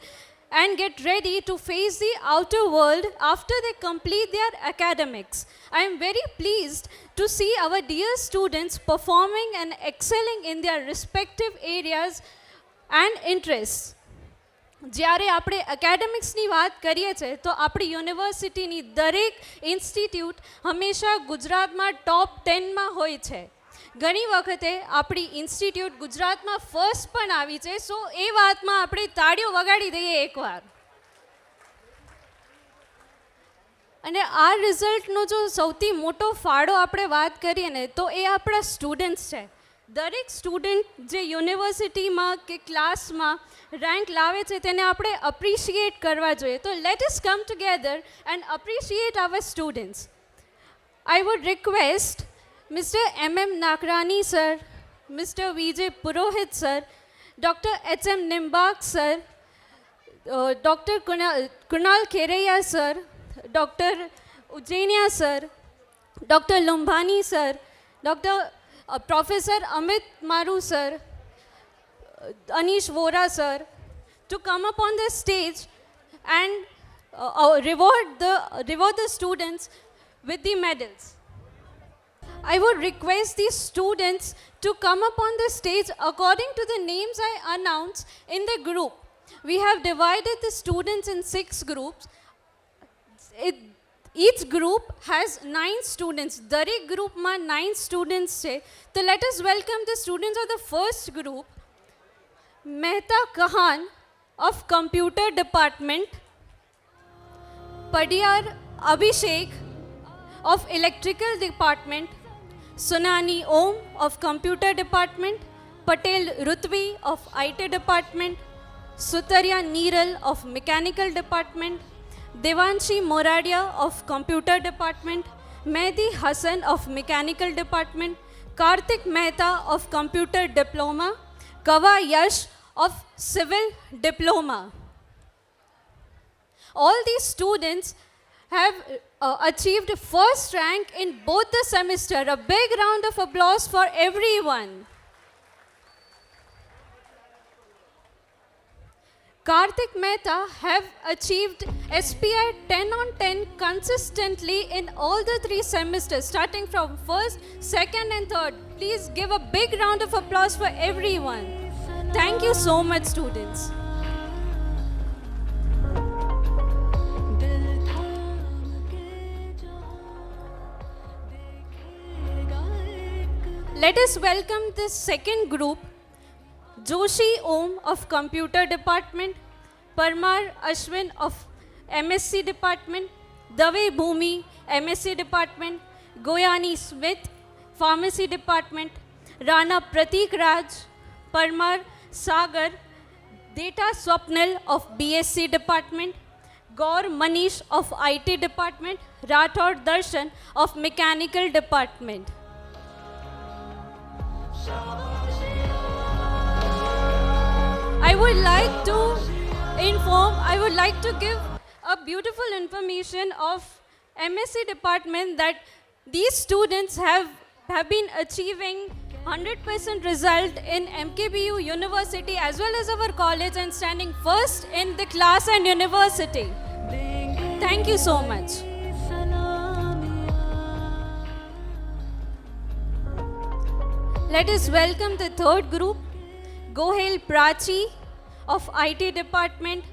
and get ready to face the outer world after they complete their academics. I am very pleased to see our dear students performing and excelling in their respective areas and interests. જ્યારે આપણે એકેડેમિક્સની વાત કરીએ છીએ તો આપણી યુનિવર્સિટીની દરેક institute હંમેશા ગુજરાતમાં ટોપ 10માં હોય છે. ઘણી વખતે આપણી ઇન્સ્ટિટ્યૂટ ગુજરાતમાં ફર્સ્ટ પણ આવી છે, સો એ વાતમાં આપણે તાળીઓ વગાડી દઈએ એકવાર. અને આ રિઝલ્ટનો જો સૌથી મોટો ફાળો આપણે વાત કરીએ ને તો એ આપણા સ્ટુડન્ટ્સ છે. દરેક સ્ટુડન્ટ જે યુનિવર્સિટીમાં કે ક્લાસમાં રેન્ક લાવે છે તેને આપણે અપ્રિશિએટ કરવા જોઈએ. તો let us come together and appreciate our students. I would request Mr. M.M. Nakrani sir, Mr. V.J. Purohit sir, Dr. H.M. Nimbak sir, Dr. Kunal Khereya sir, Dr. Ujjainia sir, Dr. Lumbhani sir, Dr. Professor Amit Maru sir, Anish Vora sir, to come up on the stage and reward the students with the medals. I would request these students to come up on the stage according to the names I announce in the group. We have divided the students in 6 groups. Each group has 9 students. Darik group ma 9 students છે. So let us welcome the students of the first group. Mehta Kahan of Computer Department, Padiyar Abhishek of Electrical Department, Sunani Om of Computer Department, Patel Rutvi of IT Department, Sutaria Neeral of Mechanical Department, Devanshi Moradia of Computer Department, Mehdi Hassan of Mechanical Department, Karthik Mehta of Computer Diploma, Kava Yash of Civil Diploma. All these students have achieved first rank in both the semester. A big round of applause for everyone. Karthik Mehta have achieved SPI 10 on 10 consistently in all the 3 semesters, starting from first, second and third. Please give a big round of applause for everyone. Thank you so much, students. Let us welcome the second group. Joshi Om of Computer Department, Parmar Ashwin of MSc Department, Dave Bhumi MSc Department, Goyani Smith Pharmacy Department, Rana Pratik Raj, Parmar Sagar, Data Swapnil of BSc Department, Gaur Manish of IT Department, Rathod Darshan of Mechanical Department. I would like to give a beautiful information of MSc department that these students have been achieving 100% result in MKBU University as well as our college and standing first in the class and university. Thank you so much. Let us welcome the third group. Gohel Prachi of IT Department,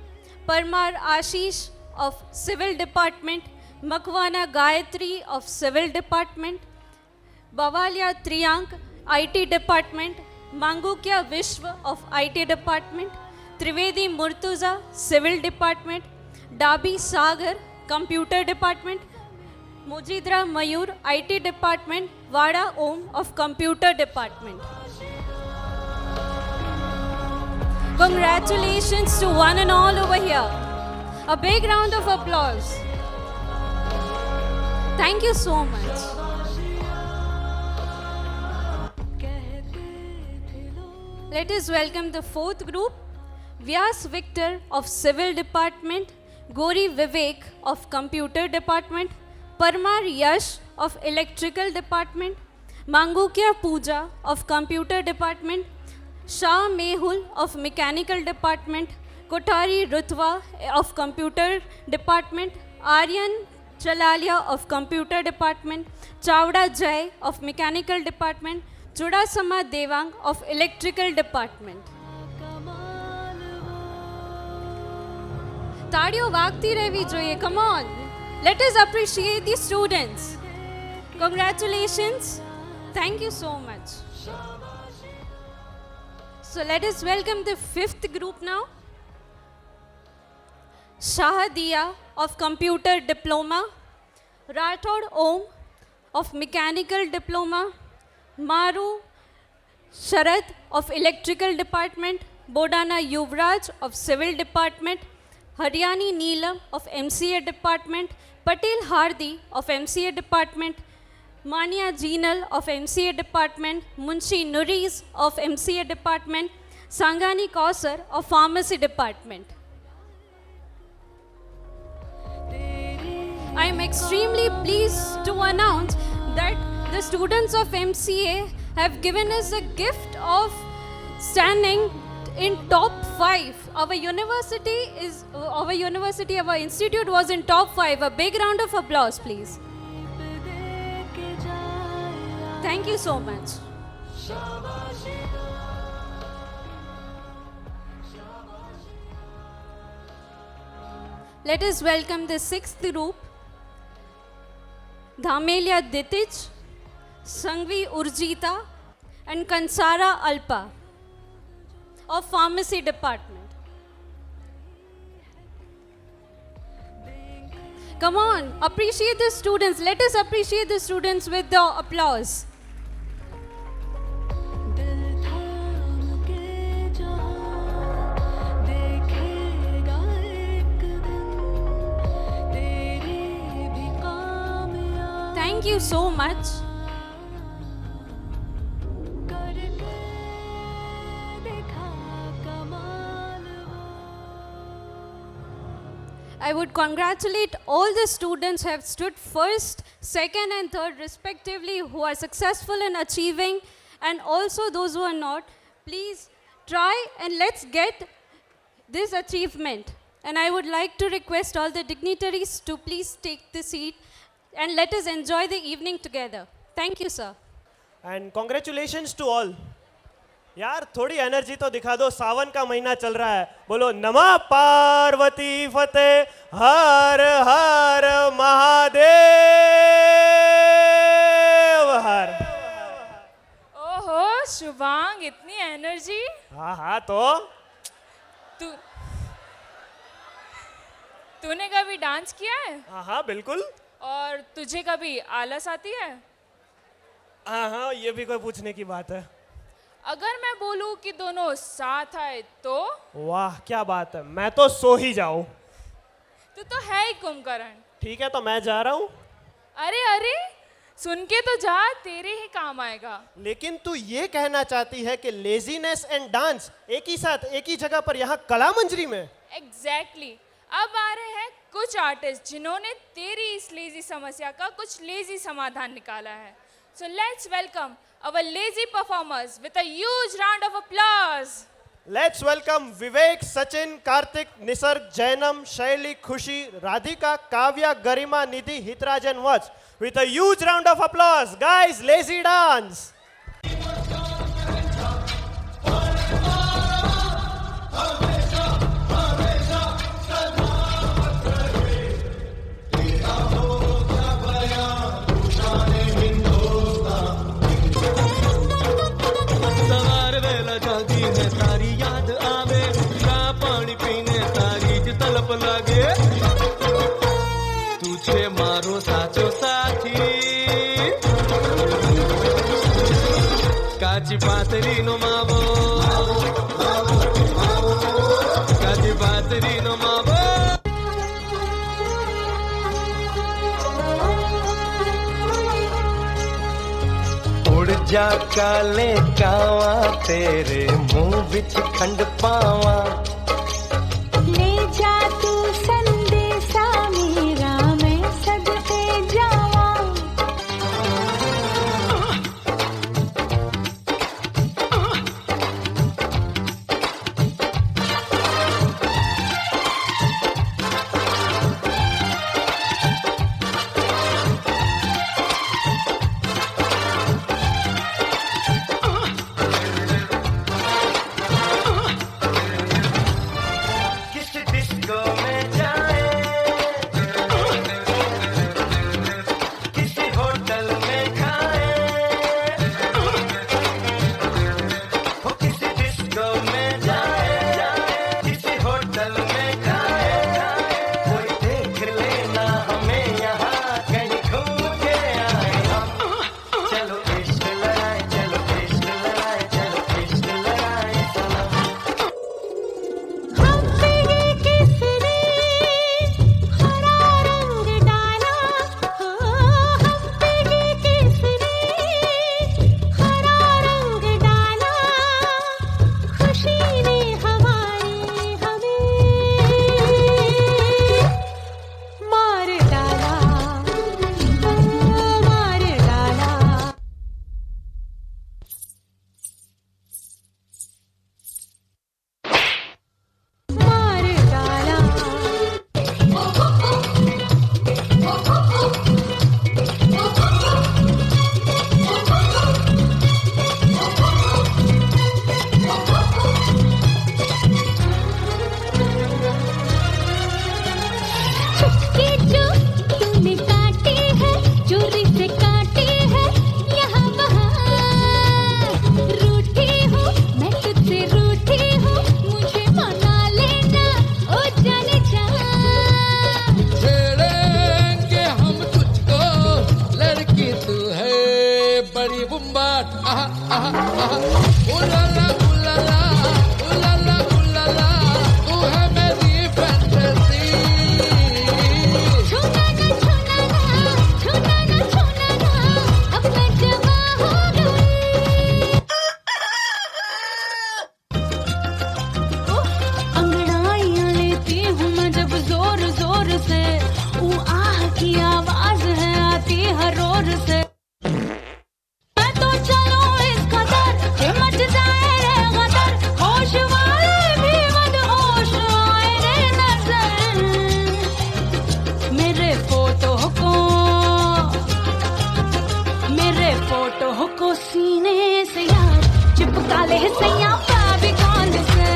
Parmar Ashish of Civil Department, Makwana Gayatri of Civil Department, Bavalia Triyank IT Department, Mangukya Vishwa of IT Department, Trivedi Murtuza Civil Department, Dabi Sagar Computer Department, Mujidra Mayur IT Department, Vada Om of Computer Department. Congratulations to one and all over here. A big round of applause. Thank you so much. Let us welcome the fourth group. Vyas Victor of Civil Department, Gori Vivek of Computer Department, Parmar Yash of Electrical Department, Mangukya Pooja of Computer Department, Shah Mehul of Mechanical Department, Kotari Rutva of Computer Department, Aryan Chalalia of Computer Department, Chavda Jai of Mechanical Department, Chudasama Devang of Electrical Department. તાળીઓ વાગતી રહેવી જોઈએ. Come on. Let us appreciate the students. Congratulations. Thank you so much. So let us welcome the fifth group now. Shahadiya of Computer Diploma, Rathod Om of Mechanical Diploma, Maru Sharad of Electrical Department, Bodana Yuvraj of Civil Department, Haryani Neelam of MCA Department, Patel Hardi of MCA Department, Mania Jinal of MCA Department, Munshi Nuriz of MCA Department, Sangani Kausar of Pharmacy Department. I am extremely pleased to announce that the students of MCA have given us a gift of standing in top 5. Our institute was in top 5. A big round of applause, please. Thank you so much. Let us welcome the sixth group. Dhamelia Ditij, Sangvi Urjita and Kansara Alpa of Pharmacy Department. Come on, appreciate the students. Let us appreciate the students with the applause. Thank you so much. I would congratulate all the students who have stood first, second and third respectively, who are successful in achieving, and also those who are not. Please try and let's get this achievement. And I would like to request all the dignitaries to please take the seat and let us enjoy the evening together. Thank you, sir. And congratulations to all. यार थोड़ी energy तो दिखा दो, सावन का महीना चल रहा है. बोलो नमः पार्वती फतेह हर हर महादेव हर. ओहो शुभांग, इतनी एनर्जी. हाँ हाँ तो तूने कभी डांस किया है? हाँ हाँ बिल्कुल. और तुझे कभी आलस आती है? हाँ हाँ ये भी कोई पूछने की बात है. अगर मैं बोलूं कि दोनों साथ आए तो? वाह क्या बात है, मैं तो सो ही जाऊं. तू तो है ही कुंभकर्ण. ठीक है तो मैं जा रहा हूं. अरे अरे सुन के तो जा, तेरे ही काम आएगा. लेकिन तू ये कहना चाहती है कि लेजीनेस एंड डांस एक ही साथ एक ही जगह पर यहाँ कला मंजरी में? एग्जैक्टली. अब आ रहे हैं कुछ आर्टिस्ट जिन्होंने तेरी इस लेजी समस्या का कुछ लेजी समाधान निकाला है. So let's welcome our lazy performers with a huge round of applause. Let's welcome Vivek, Sachin, Karthik, Nisarg, Jainam, Shaili, Khushi, Radhika, Kavya, Garima, Nidhi, Hitraj and Vats with a huge round of applause. Guys, lazy dance. કાચી પાતરીનો માવો કાચી પાતરીનો માવો उड़ जा काले कावा तेरे मुंह विच खंड पावा ले जा तू संदेशा मेरा मैं सदके जावा घाट आहा आहा आहा उलाला उलाला उलाला उलाला तू है मेरी फैंटेसी छूना ना छूना ना छूना ना छूना ना अब मैं जवा हो गई अंगड़ाइयाँ लेती हूँ मैं जब जोर जोर से वो आह की आवाज है आती हर रोर से मैं तो चलूं इस कदर कि मच जाए रे गदर होश वाले भी मदहोश आए रे नजर मेरे फोटो को सीने से यार चिपका ले सैया फेविकॉल से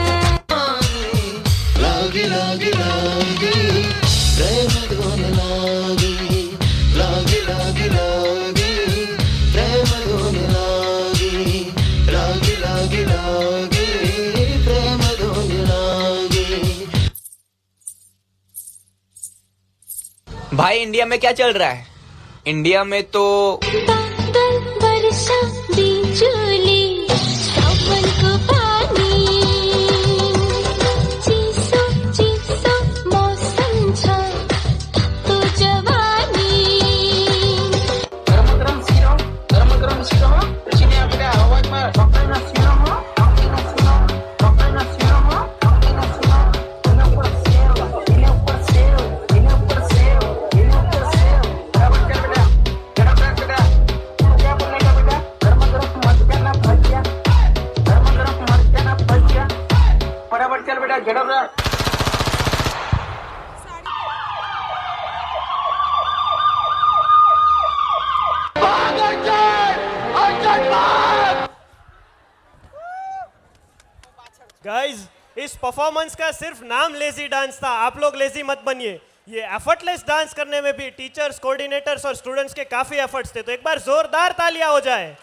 लागी लागी लागी प्रेम धुन लागी लागी लागी लागी प्रेम धुन लागी लागी लागी लागी प्रेम धुन लागी। भाई इंडिया में क्या चल रहा है? इंडिया में तो बादल वर्षा बिजली सावन को पानी चीसो मौसम छा तो जवानी गरम गरम शिरो प्रश्न आपल्या आवाज में डॉक्टर शिरो फटाफट चल बेटा झड़प गाइस, इस परफॉर्मेंस का सिर्फ नाम लेजी डांस था, आप लोग लेजी मत बनिए। ये एफर्टलेस डांस करने में भी टीचर्स, कोऑर्डिनेटर्स और स्टूडेंट्स के काफी एफर्ट्स थे, तो एक बार जोरदार तालियां हो जाए।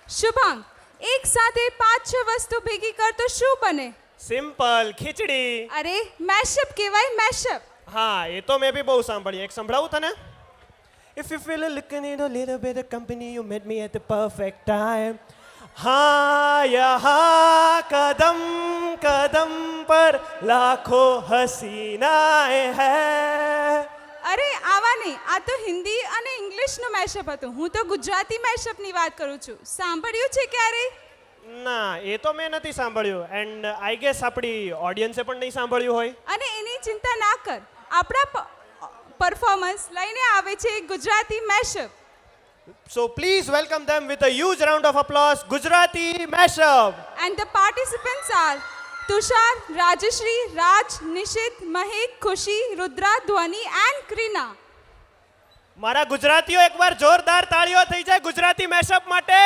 शुभांग, एक साथ ये 5-6 वस्तु भेगी कर तो शू बने? सिंपल खिचड़ी। अरे मैशअप केवाय मैशअप। हाँ, ये तो मैं भी बहुत सांभळी, एक संभळाવું था ना? If you feel a looking in a little bit of company, you met me at the perfect time. हाँ यहाँ कदम कदम पर लाखों हसीनाएं हैं। અરે આવા નહીં, આ તો હિન્દી અને ઇંગ્લિશનું મેશઅપ હતું. હું તો ગુજરાતી મેશઅપની વાત કરું છું. સાંભળ્યું છે ક્યારે? ના, એ તો મેં નથી સાંભળ્યું, એન્ડ આઈ ગેસ આપણી ઓડિયન્સે પણ નહીં સાંભળ્યું હોય. અને એની ચિંતા ના કર, આપણા પરફોર્મન્સ લઈને આવે છે એક Gujarati મેશઅપ. So please welcome them with a huge round of applause, Gujarati Mashup. And the participants are Tushar, Rajshree, राज, निशित, महक, खुशी, रुद्रा, ध्वनि एंड क्रीना. મારા ગુજરાતીઓ એકવાર જોરદાર તાળીઓ થઈ જાય ગુજરાતી મેશઅપ માટે.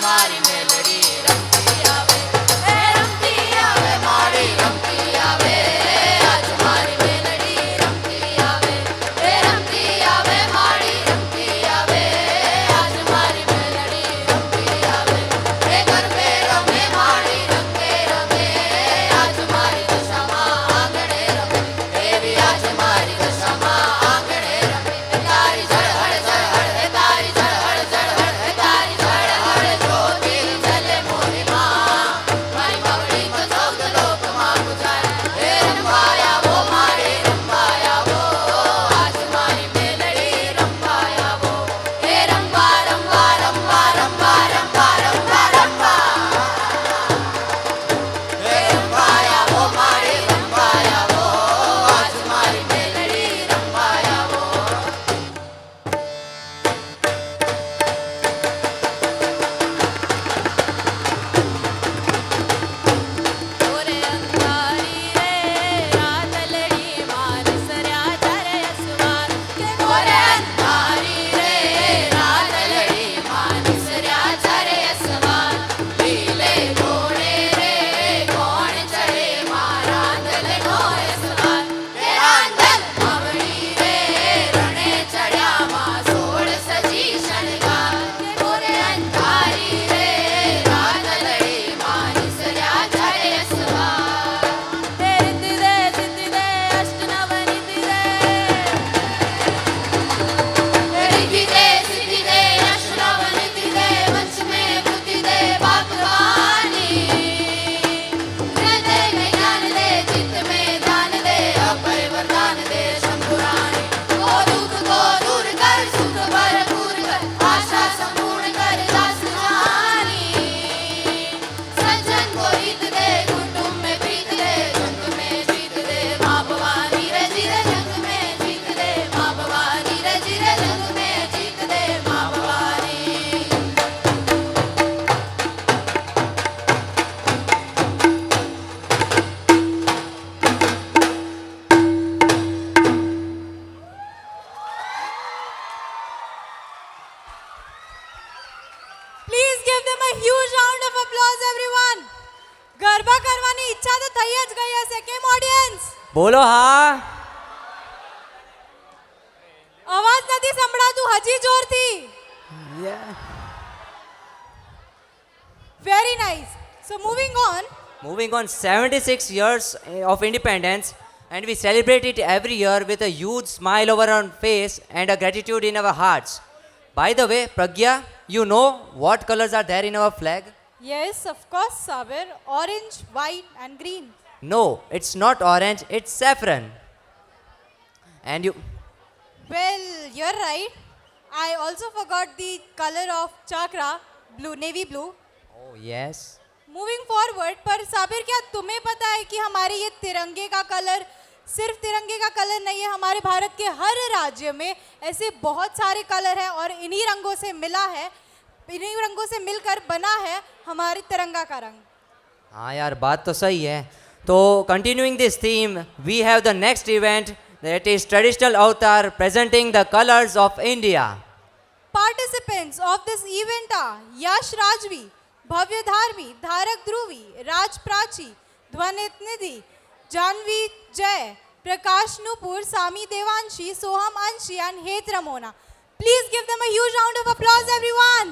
मारी मेलडी रमती आवे ए रमती आवे मारी रमती आवे आज मारी मेलडी रमती आवे ए रमती आवे मारी रमती आवे आज मारी मेलडी रमती आवे ए घर में रमे मारी रंगे रमे आज मारी दशमा आंगणे रमे ए भी आज मारी दशमा आंगणे रमे तारी झड़हड़ झड़हड़ तारी झड़हड़ झड़हड़ तारी झड़हड़ ज्योति जले मोरी माँ माई बावड़ी तो चौक लोक माँ गुजारे हे रंबाया वो मारे रंबाया वो आज मारी मेलड़ी रंबाया वो हे रंबा रंबा रंबा रंबा रंबा रंबा रंबा हे रंबाया वो मारे रंबाया वो आज मारी मेलड़ी रंबाया वो ओरे अंधारी रे रात लड़ी मार सरया चरे असवार के ओरे अंधारी रे रात लड़ी मार सरया चरे असवार लीले घोड़े रे कौन चढ़े मारा दल घोड़े सवार तेरा दल मवड़ी रे रणे चढ़या मां सोड़ सजी शणगार के ओरे अंधारी रे रात लड़ी मार सरया चरे असवार तेरे दे अष्ट नव निधि दे रिधि दे सिद्धि दे अष्ट नव निधि दे वंश में बुद्धि दे भगवानी हृदय में ज्ञान दे चित्त में ध्यान दे अभय वरदान दे शंभुरानी को दुख को दूर कर सुख भरपूर कर आशा संपूर्ण कर दास जानी सज्जन को हित दे कुटुंब में प्रीत दे जंग में जीत दे माँ भवानी रे जिरे जंग में जीत दे माँ भवानी रे जिरे जंग में जीत दे माँ Bhavani please give them a huge round of applause everyone garba કરવાની ઈચ્છા તો થઈ જ ગઈ હશે કેમ ઓડિયન્સ બોલો હા. અવાજ નથી સંભળાતું હજી જોરથી very nice so moving on Moving on, 76 years of independence, and we celebrate it every year with a huge smile over our face and a gratitude in our hearts. By the way, Pragya, you know what colors are there in our flag? Yes of course Sabir orange white and green No, it's not orange, it's saffron. And you, well you are right I also forgot the colour of chakra blue navy blue oh yes, moving forward पर साबिर क्या तुम्हें पता है कि हमारे ये तिरंगे का कलर सिर्फ तिरंगे का कलर नहीं है हमारे भारत के हर राज्य में ऐसे बहुत सारे कलर हैं और इन्हीं रंगों से मिला है इन्हीं रंगों से मिलकर बना है हमारे तिरंगा का रंग हाँ यार बात तो सही है. तो continuing this theme, we have the next event that is traditional avatar presenting the colors of India. Participants of this event are Yash Rajvi, Bhavya Dharmi, Dharak Dhruvi, Raj Prachi, Dhwanit Nidhi, Janvi Jay, Prakash Nupur, Sami Devanshi, Soham Anshi and Het Ramona. Please give them a huge round of applause everyone.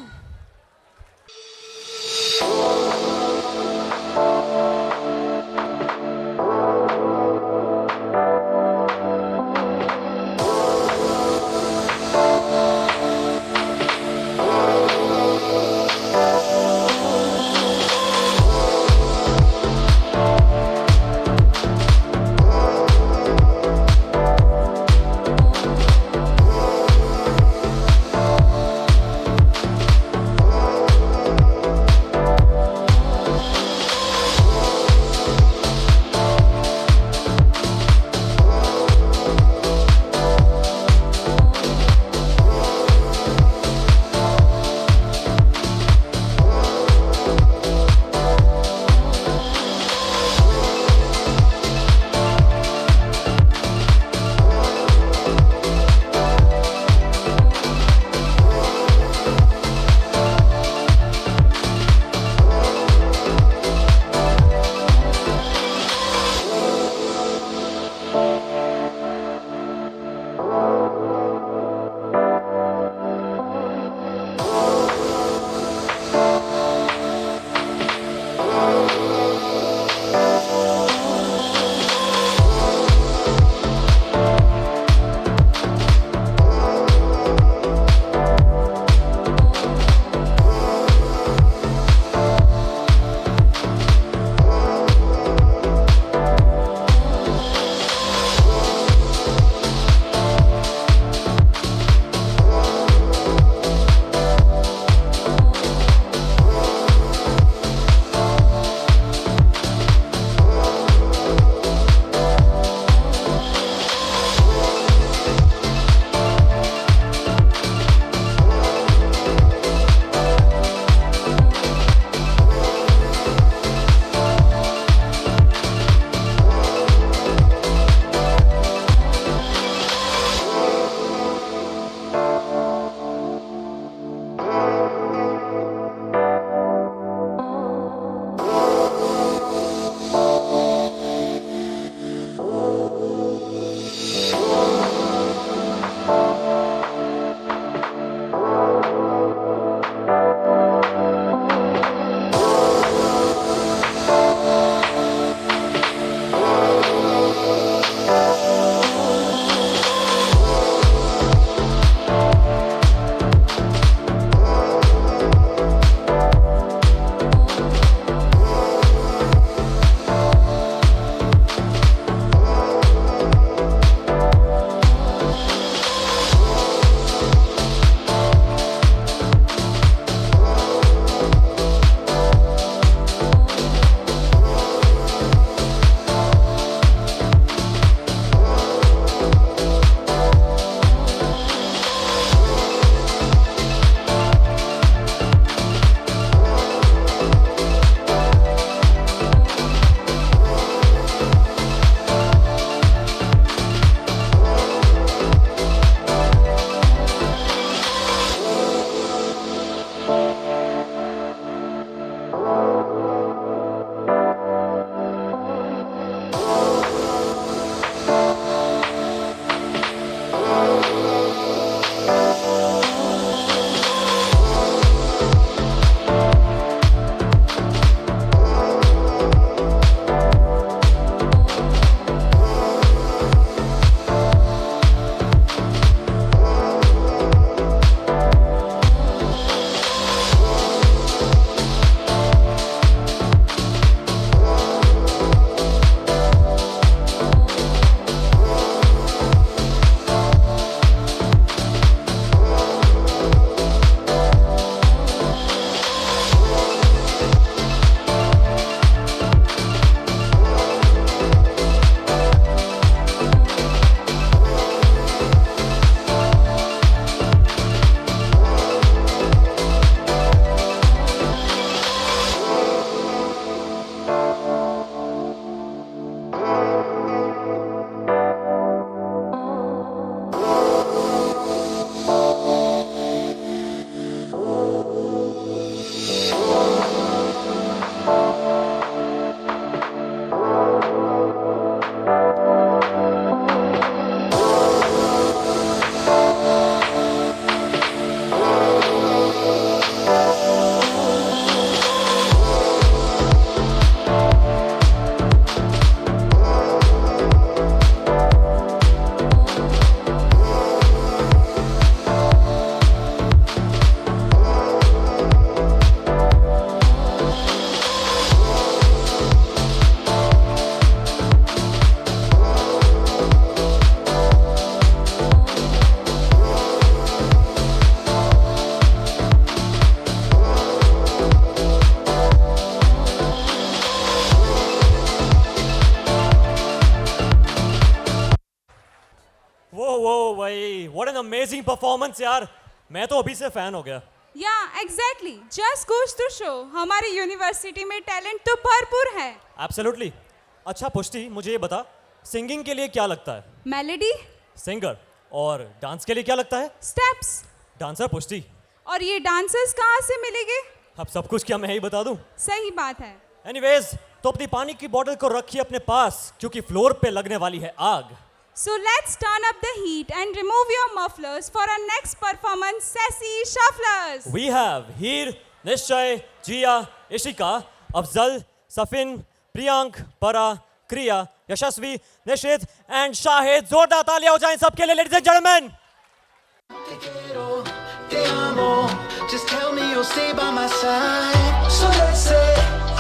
Amazing performance यार, मैं तो अभी से fan हो गया। Yeah exactly, just goes to show हमारी university में talent तो भरपूर है। एब्सोल्युटली। अच्छा पुष्टि, मुझे ये बता, सिंगिंग के लिए क्या लगता है? मेलोडी। सिंगर। और डांस के लिए क्या लगता है? स्टेप्स। डांसर पुष्टि। और ये डांसर्स कहाँ से मिलेंगे? अब सब कुछ क्या मैं ही बता दूं? सही बात है। एनीवेज, तो अपनी पानी की बोतल को रखिए अपने पास, क्योंकि फ्लोर पे लगने वाली है आग। So let's turn up the heat and remove your mufflers for our next performance, Sassy Shufflers. We have Heer, Nishchay, Jia, Ishika, Afzal, Safin, Priyank, Para, Kriya, Yashasvi, Nishit and Shahid. जोरदार तालियां हो जाएं सबके लिए, ladies and gentlemen. Te amo, just tell me you'll stay by my side. So let's say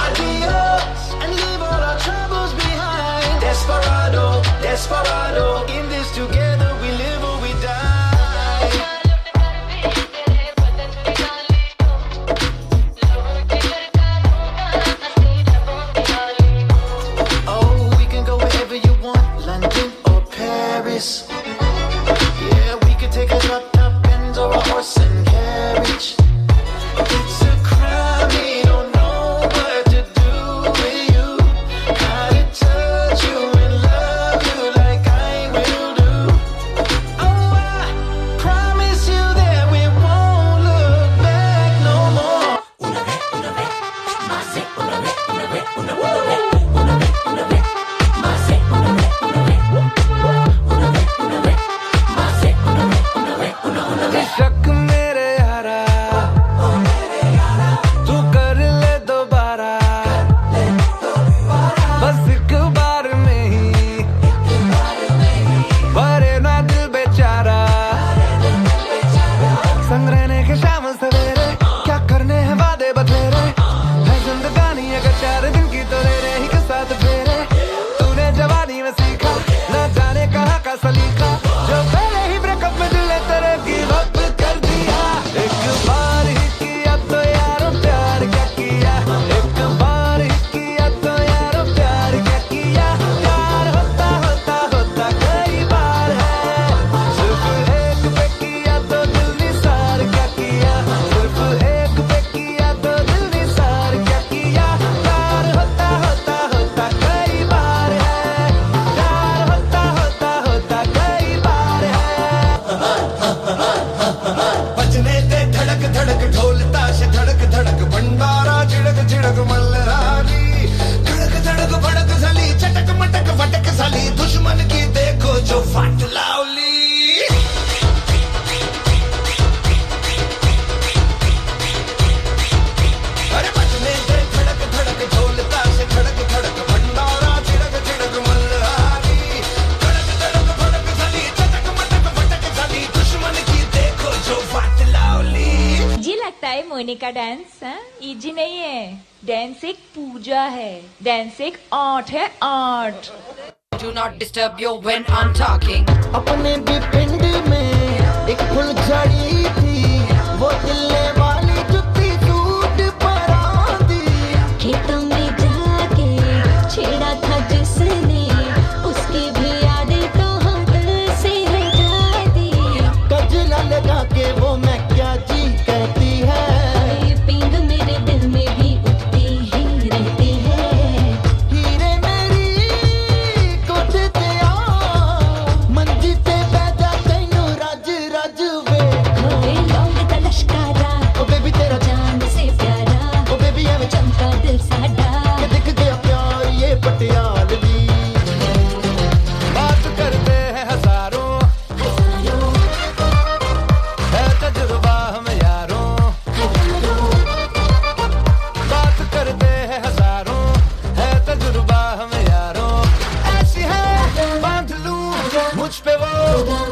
adios and leave all our troubles behind. Desperado, desperado, in this together we live or we die. Oh, we can go wherever you want, London or Paris. Yeah, we could take a drop top Benz or a horse and carriage. It's a crime, we don't know what to do with you. How to touch you and love you like I will do. Oh, I promise you that we won't look back no more. Una vez, más una vez, una vez, una vez, una vez, una vez, más una vez, una vez, una vez, una vez, más una vez, una vez, una vez. शक मेरे यारा, तू कर ले दोबारा, बस एक बार में ही, भरे ना दिल बेचारा, संग रहने के शाम सवेरे, क्या करने हैं वादे बतेरे, है जिंदगानी अगर 4 दिन की तो ले रहे ही के साथ फेरे, तूने जवानी में सीखा, ना जाने कहाँ का सलीका, जो पहले ही ब्रेकअप में दिल ने तेरे गिव अप कर दिया, एक बार ही किया तो यारो प्यार क्या किया, एक बार ही किया तो यारो प्यार क्या किया, प्यार होता होता होता कई बार है, सिर्फ एक पे किया तो दिल निसार क्या किया, सिर्फ एक पे किया तो दिल निसार क्या किया, प्यार होता होता होता कई बार है, प्यार होता होता होता कई बार है। बजने दे धड़क धड़क ढोल ताश धड़क धड़क भंडारा झिड़क झिड़क मल्हारी, धड़क धड़क भड़क साली चटक मटक फटक साली, दुश्मन की देखो जो फट लावली। अरे बजने दे धड़क धड़क ढोल ताश धड़क धड़क भंडारा झिड़क झिड़क मल्हारी, धड़क धड़क भड़क साली चटक मटक फटक साली, दुश्मन की देखो जो फट लावली। जी लगता है मोनिका डांस इजी नहीं है, डांस एक पूजा है, डांस एक आर्ट है, art. Do not disturb you when I'm talking. अपने भी पिंड में एक फुलझड़ी थी, वो दिल्ले वाली जुत्ती टूट पर आंधी, खेतों में जाके छेड़ा था जिसने, उसकी भी यादें तो हम दिल से रह जाती, गजला लगा के वो मैं क्या जी कहती है, ये पिंग मेरे दिल में भी उठती ही रहती है, हीरे मेरी कोठे ते आ, मंजी ते बैठा तैनू रज रज वेखो, खोए लौंग दा लश्कारा, ओ बेबी तेरा जान से प्यारा, ओ बेबी एवें चमका दिल साडा, के दिख गया प्यार ये पटियालवी, बात करते हैं हजारों, है तजुर्बा हम यारों, बात करते हैं हजारों, है तजुर्बा हम यारों, ऐसी है बांध लूं मुझ पे वो,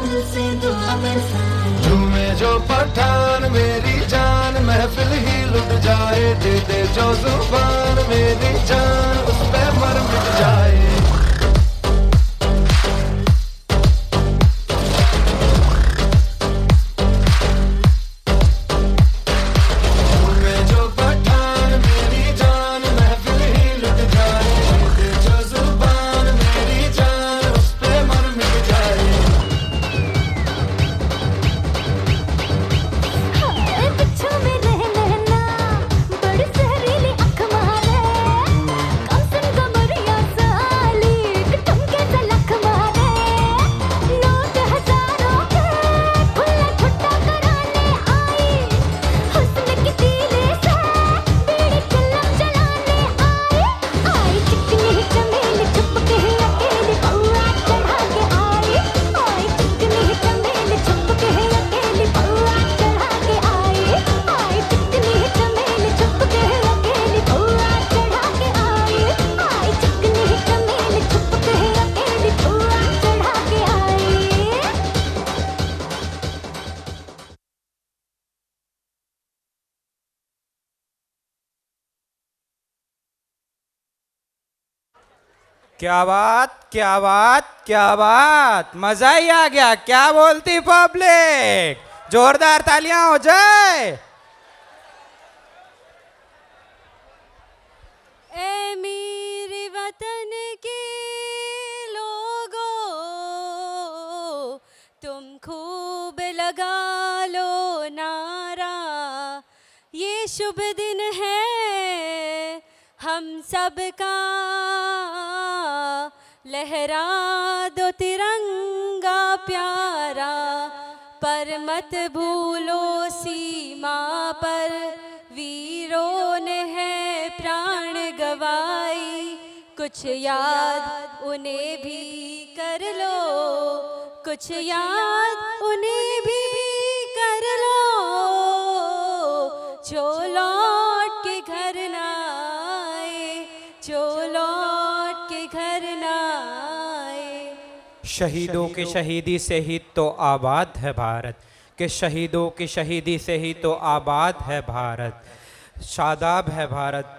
दिल से दुआ बरसा, झूमे जो पठान मेरी जान, महफिल ही लुट जाए, दे दे जो जुबान मेरी जान, उस पे मर मिट जाए। झूमे जो पठान मेरी जान, महफिल ही लुट जाए, दे दे जो जुबान मेरी जान, उस पे मर मिट जाए। क्या बात, क्या बात, क्या बात, मजा ही आ गया। क्या बोलती पब्लिक? जोरदार तालियां हो जाए। ए मेरे वतन के लोगों, तुम खूब लगा लो नारा, ये शुभ दिन है हम सबका, लहरा दो तिरंगा प्यारा, पर मत भूलो सीमा पर वीरों ने है प्राण गवाई, कुछ याद उन्हें भी कर लो, कुछ याद उन्हें भी कर लो, जो लौट के घर ना आए, जो लौट के घर ना आए। शहीदों की शहीदी से ही तो आबाद है भारत, कि शहीदों की शहीदी से ही तो आबाद है भारत, शादाब है भारत,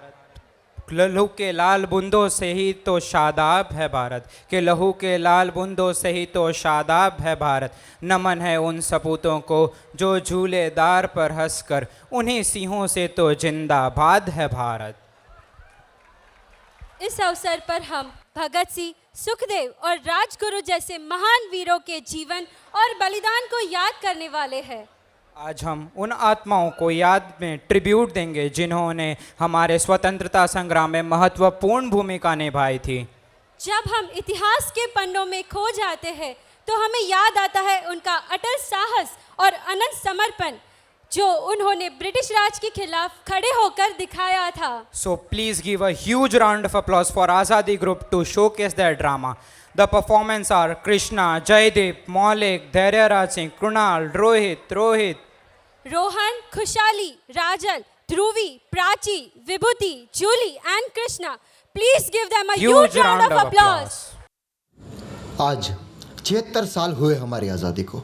लहू के लाल बूंदों से ही तो शादाब है भारत, कि लहू के लाल बूंदों से ही तो शादाब है भारत। नमन है उन सपूतों को जो झूलेदार पर हंसकर, उन्हीं सिंहों से तो जिंदाबाद है भारत। इस अवसर पर हम भगत सिंह, सुखदेव और राजगुरु जैसे महान वीरों के जीवन और बलिदान को याद करने वाले हैं। आज हम उन आत्माओं को याद में ट्रिब्यूट देंगे जिन्होंने हमारे स्वतंत्रता संग्राम में महत्वपूर्ण भूमिका निभाई थी। जब हम इतिहास के पन्नों में खो जाते हैं तो हमें याद आता है उनका अटल साहस और अनंत समर्पण जो उन्होंने ब्रिटिश राज के खिलाफ खड़े होकर दिखाया था। So please give a huge round of applause for Azadi Group to showcase their drama. The performers are Krishna, Jaydeep, Maulik, Dhairya Singh, Krunal, Rohit, Rohan, Khushali, Rajal, Dhruvi, Prachi, Vibhuti, Julie and Krishna. Please give them a huge round of applause. आज 76 साल हुए हमारी आज़ादी को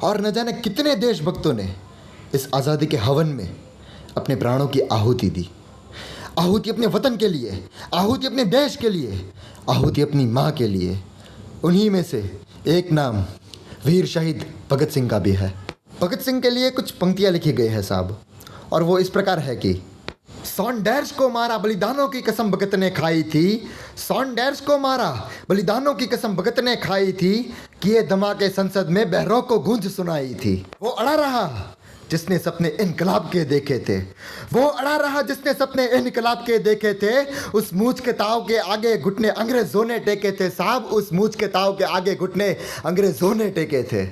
और न जाने कितने देशभक्तों ने इस आज़ादी के हवन में अपने प्राणों की आहुति दी। आहुति अपने वतन के लिए, आहुति अपने देश के लिए, आहुति अपनी माँ के लिए। उन्हीं में से एक नाम वीर शहीद भगत सिंह का भी है। भगत सिंह के लिए कुछ पंक्तियाँ लिखी गई है साहब, और वो इस प्रकार है कि सॉन्डर्स को मारा बलिदानों की कसम भगत ने खाई थी, सॉन्डर्स को मारा बलिदानों की कसम भगत ने खाई थी, किए धमाके संसद में बहरों को गूंज सुनाई थी। वो अड़ा रहा जिसने सपने इनकलाब के देखे थे, वो अड़ा रहा जिसने सपने इनकलाब के देखे थे, उस मूछ के ताव के आगे घुटने अंग्रेजों ने टेके थे साहब, उस मूछ के ताव के आगे घुटने अंग्रेजों ने टेके थे।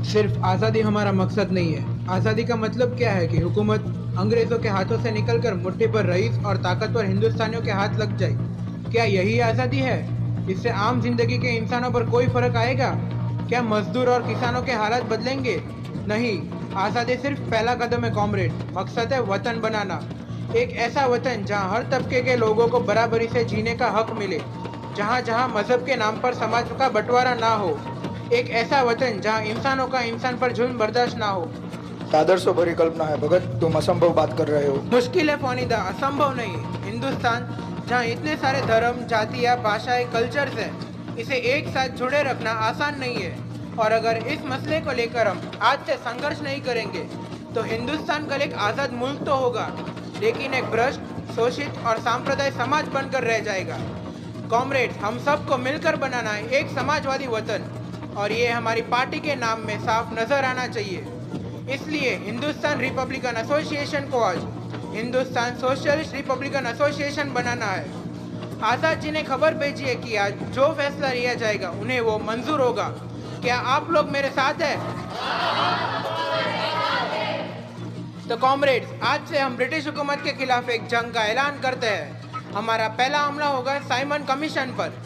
सिर्फ आज़ादी हमारा मकसद नहीं है। आज़ादी का मतलब क्या है कि हुकूमत अंग्रेजों के हाथों से निकलकर मुट्ठी पर रईस और ताकतवर हिंदुस्तानियों के हाथ लग जाए। क्या यही आज़ादी है? इससे आम जिंदगी के इंसानों पर कोई फर्क आएगा? क्या मजदूर और किसानों के हालात बदलेंगे? नहीं, आज़ादी सिर्फ पहला कदम है कॉमरेड। मकसद है वतन बनाना, एक ऐसा वतन जहां हर तबके के लोगों को बराबरी से जीने का हक मिले, जहां जहां मजहब के नाम पर समाज का बंटवारा ना हो, एक ऐसा वतन जहां इंसानों का इंसान पर जुल्म बर्दाश्त ना हो। आदर्शों भरी कल्पना है भगत, तुम असंभव बात कर रहे हो। मुश्किल है फोनीदा, असंभव नहीं। हिंदुस्तान जहाँ इतने सारे धर्म, जातियाँ, भाषाएं, कल्चर्स हैं, इसे एक साथ जुड़े रखना आसान नहीं है। और अगर इस मसले को लेकर हम आज से संघर्ष नहीं करेंगे तो हिंदुस्तान कल एक आज़ाद मुल्क तो होगा, लेकिन एक भ्रष्ट, शोषित और सांप्रदायिक समाज बनकर रह जाएगा। कॉमरेड्स, हम सबको मिलकर बनाना है एक समाजवादी वतन, और ये हमारी पार्टी के नाम में साफ नजर आना चाहिए। इसलिए हिंदुस्तान रिपब्लिकन एसोसिएशन को आज हिंदुस्तान सोशलिस्ट रिपब्लिकन एसोसिएशन बनाना है। आज़ाद जी ने खबर भेजी है कि आज जो फैसला लिया जाएगा उन्हें वो मंजूर होगा। क्या आप लोग मेरे साथ हैं? तो कॉमरेड्स, आज से हम ब्रिटिश हुकूमत के खिलाफ एक जंग का ऐलान करते हैं। हमारा पहला हमला होगा साइमन कमीशन पर।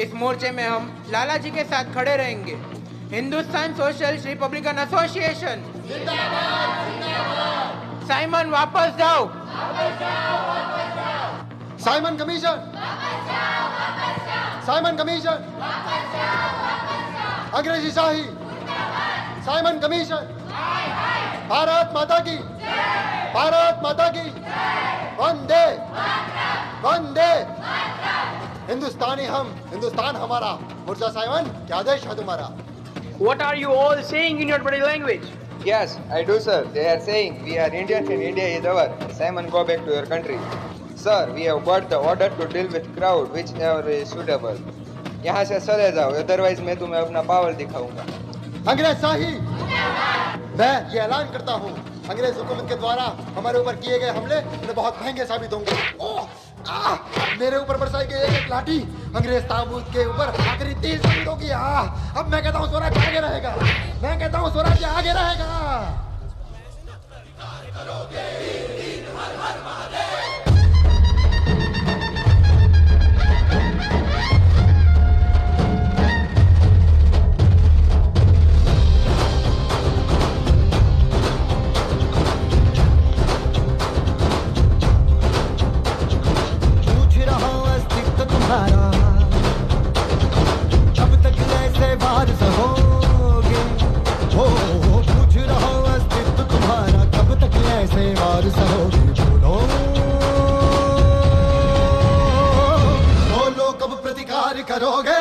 इस मोर्चे में हम लाला जी के साथ खड़े रहेंगे। Hindustan socialist Republican association Simon वापस जाओ, साइमन कमीशन, साइमन कमीशन, अंग्रेजी शाही, साइमन कमीशन, भारत माता की। भारत माता की वंदे वंदे। हिंदुस्तानी हम, हिंदुस्तान हमारा। मुर्जा साइमन, क्या देश है तुम्हारा? What are you all saying in your body language? Yes, I do, sir. They are saying we are Indians and India is our. Simon, go back to your country. Sir, we have got the order to deal with crowd, whichever is suitable. यहाँ से चले जाओ, otherwise मैं तुम्हें अपना power दिखाऊंगा। अंग्रेज शाही, मैं ये ऐलान करता हूँ, अंग्रेज हुकूमत के द्वारा हमारे ऊपर किए गए हमले उन्हें बहुत महंगे साबित होंगे। मेरे ऊपर बरसाई गई एक लाठी अंग्रेज ताबूत के ऊपर आखिरी तीर साबित होगी। अब मैं कहता हूँ स्वराज्य आगे रहेगा, मैं कहता हूँ स्वराज्य आगे रहेगा। जब तक ऐसे वार सहोगे, हो पूछ रहा हूँ अस्तित्व तुम्हारा, कब तक ऐसे वार सहोगे? बोलो बोलो, कब प्रतिकार करोगे?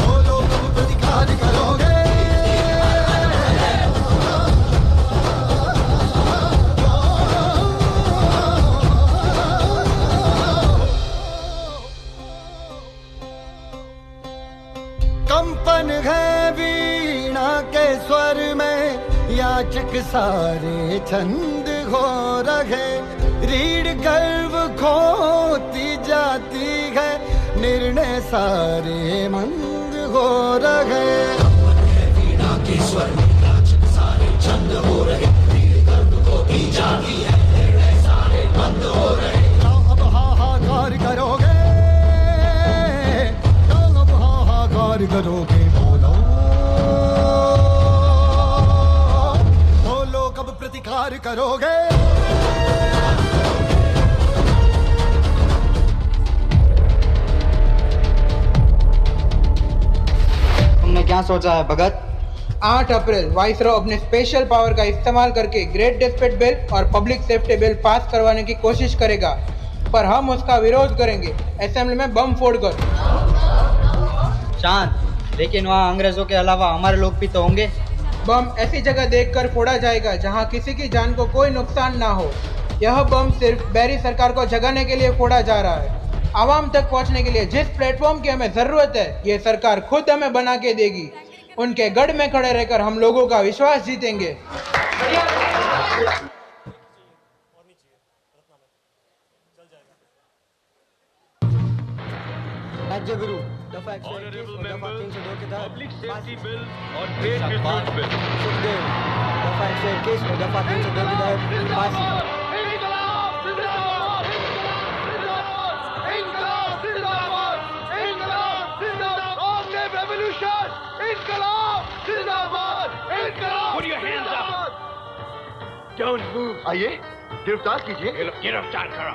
बोलो कब प्रतिकार करोगे? कंपन है वीणा के स्वर में, याचक सारे छंद हो रहे, रीढ़ गर्व खोती जाती है, निर्णय सारे मंद हो रहे। वीणा के स्वर में याचक सारे छंद हो रहे, रीढ़ गर्व खोती जाती है, निर्णय सारे मंद हो रहे। अब हाहाकार करोगे, करोगे? बोलो बोलो, कब प्रतिकार करोगे? तुमने क्या सोचा है भगत? 8 अप्रैल वाइसरॉय अपने स्पेशल पावर का इस्तेमाल करके ग्रेट डिस्प्यूट बिल और पब्लिक सेफ्टी बिल पास करवाने की कोशिश करेगा, पर हम उसका विरोध करेंगे असेंबली में बम फोड़कर। चांद, लेकिन वहाँ अंग्रेजों के अलावा हमारे लोग भी तो होंगे। बम ऐसी जगह देखकर फोड़ा जाएगा जहाँ किसी की जान को कोई नुकसान ना हो। यह बम सिर्फ बैरी सरकार को जगाने के लिए फोड़ा जा रहा है। आवाम तक पहुँचने के लिए जिस प्लेटफॉर्म की हमें ज़रूरत है, ये सरकार खुद हमें बना के देगी। उनके गढ़ में खड़े रहकर हम लोगों का विश्वास जीतेंगे। राज्य गुरु दफा 121 और दफा 302 के तहत पब्लिक सेफ्टी बिल और ग्रेट डिस्प्यूट बिल, सुखदेव दफा 121 और दफा 302 के तहत फांसी। आइए गिरफ्तार कीजिए, गिरफ्तार करो।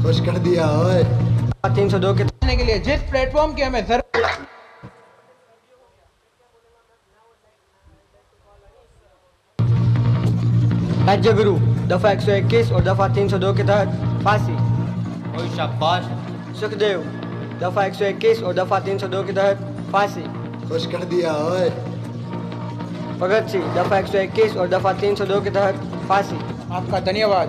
खुश कर दिया ओए। 302 के लिए जिस प्लेटफॉर्म की हमें जरूरत। राज्य गुरु दफा 121 और दफा 302 के तहत फांसी। शाबाश। सुखदेव दफा 121 और दफा 302 के तहत फांसी। खुश कर दिया ओए। भगत सिंह दफा 121 और दफा 302 के तहत फांसी। आपका धन्यवाद।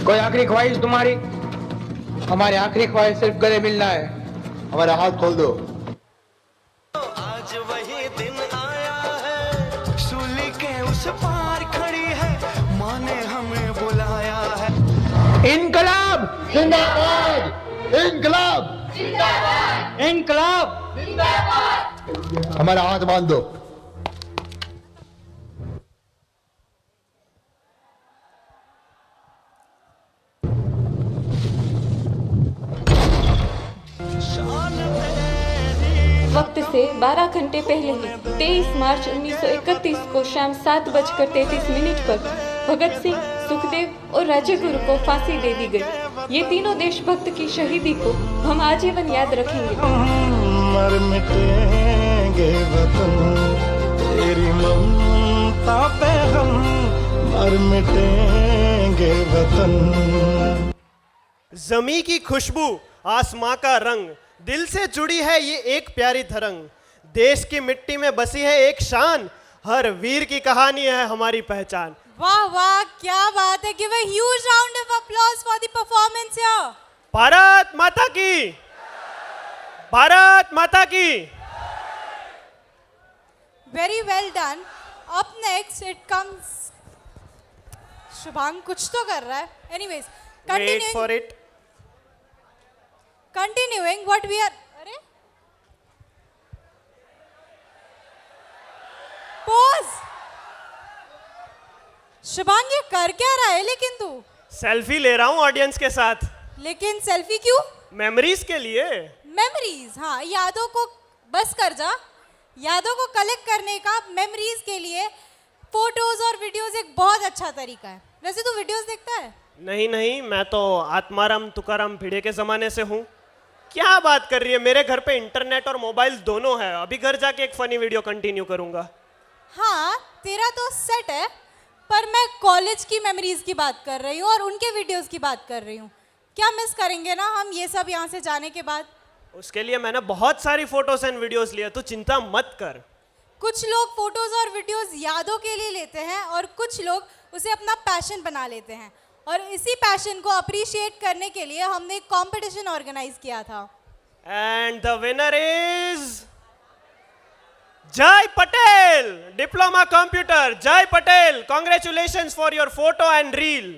कोई आखिरी ख्वाहिश तुम्हारी? हमारी आखिरी ख्वाहिश सिर्फ गले मिलना है। हमारा हाथ खोल दो। आज वही दिन आया है, सूली के उस पार खड़ी है, माँ ने हमें बुलाया है। इनकलाब जिंदाबाद, इनकलाब जिंदाबाद, इनकलाब जिंदाबाद। हमारा हाथ बांध दो। शान तेरी वक्त से 12 घंटे पहले ही 23 मार्च 1931 को शाम 7:33 पर भगत सिंह, सुखदेव और राजगुरु को फांसी दे दी गई। ये तीनों देशभक्त की शहीदी को हम आजीवन याद रखेंगे। मर मिटेंगे वतन तेरी ममता पे हम, मर मिटेंगे वतन। जमी की खुशबू, आसमां का रंग, दिल से जुड़ी है ये एक प्यारी धरंग। देश की मिट्टी में बसी है एक शान, हर वीर की कहानी है हमारी पहचान। वाह वाह, क्या बात है। Give a huge round of applause for the performance here. Bharat Mata की, भारत माता की। Very well done. Up next it comes Shubhang, कुछ तो कर रहा है। Anyways, wait for it. Continuing what we are, अरे पोज। शुभांग, ये कर क्या रहा है लेकिन तू? सेल्फी ले रहा हूँ ऑडियंस के साथ। लेकिन सेल्फी क्यों? मेमोरीज के लिए। मेमोरीज, हाँ, यादों को बस कर जा। यादों को कलेक्ट करने का मेमोरीज के लिए फोटोज और वीडियोस एक बहुत अच्छा तरीका है। वैसे तू वीडियोस देखता है? नहीं नहीं, मैं तो आत्माराम तुकाराम भिड़े के जमाने से हूँ। क्या बात कर रही है, मेरे घर पे इंटरनेट और मोबाइल दोनों है। अभी घर जाके एक फनी वीडियो कंटिन्यू करूंगा। हाँ, तेरा तो सेट है, पर मैं कॉलेज की मेमोरीज की बात कर रही हूँ और उनके वीडियोस की बात कर रही हूँ। क्या मिस करेंगे ना हम ये सब यहाँ से जाने के बाद? उसके लिए मैंने बहुत सारी फोटोज एंड वीडियोस लिए, तू चिंता मत कर। कुछ लोग फोटोज और वीडियोस यादों के लिए लेते हैं और कुछ लोग उसे अपना पैशन बना लेते हैं। और इसी पैशन को अप्रिशिएट करने के लिए हमने एक कंपटीशन ऑर्गेनाइज किया था। एंड द विनर इज जय Patel, diploma computer. Jay Patel, congratulations for your photo and reel.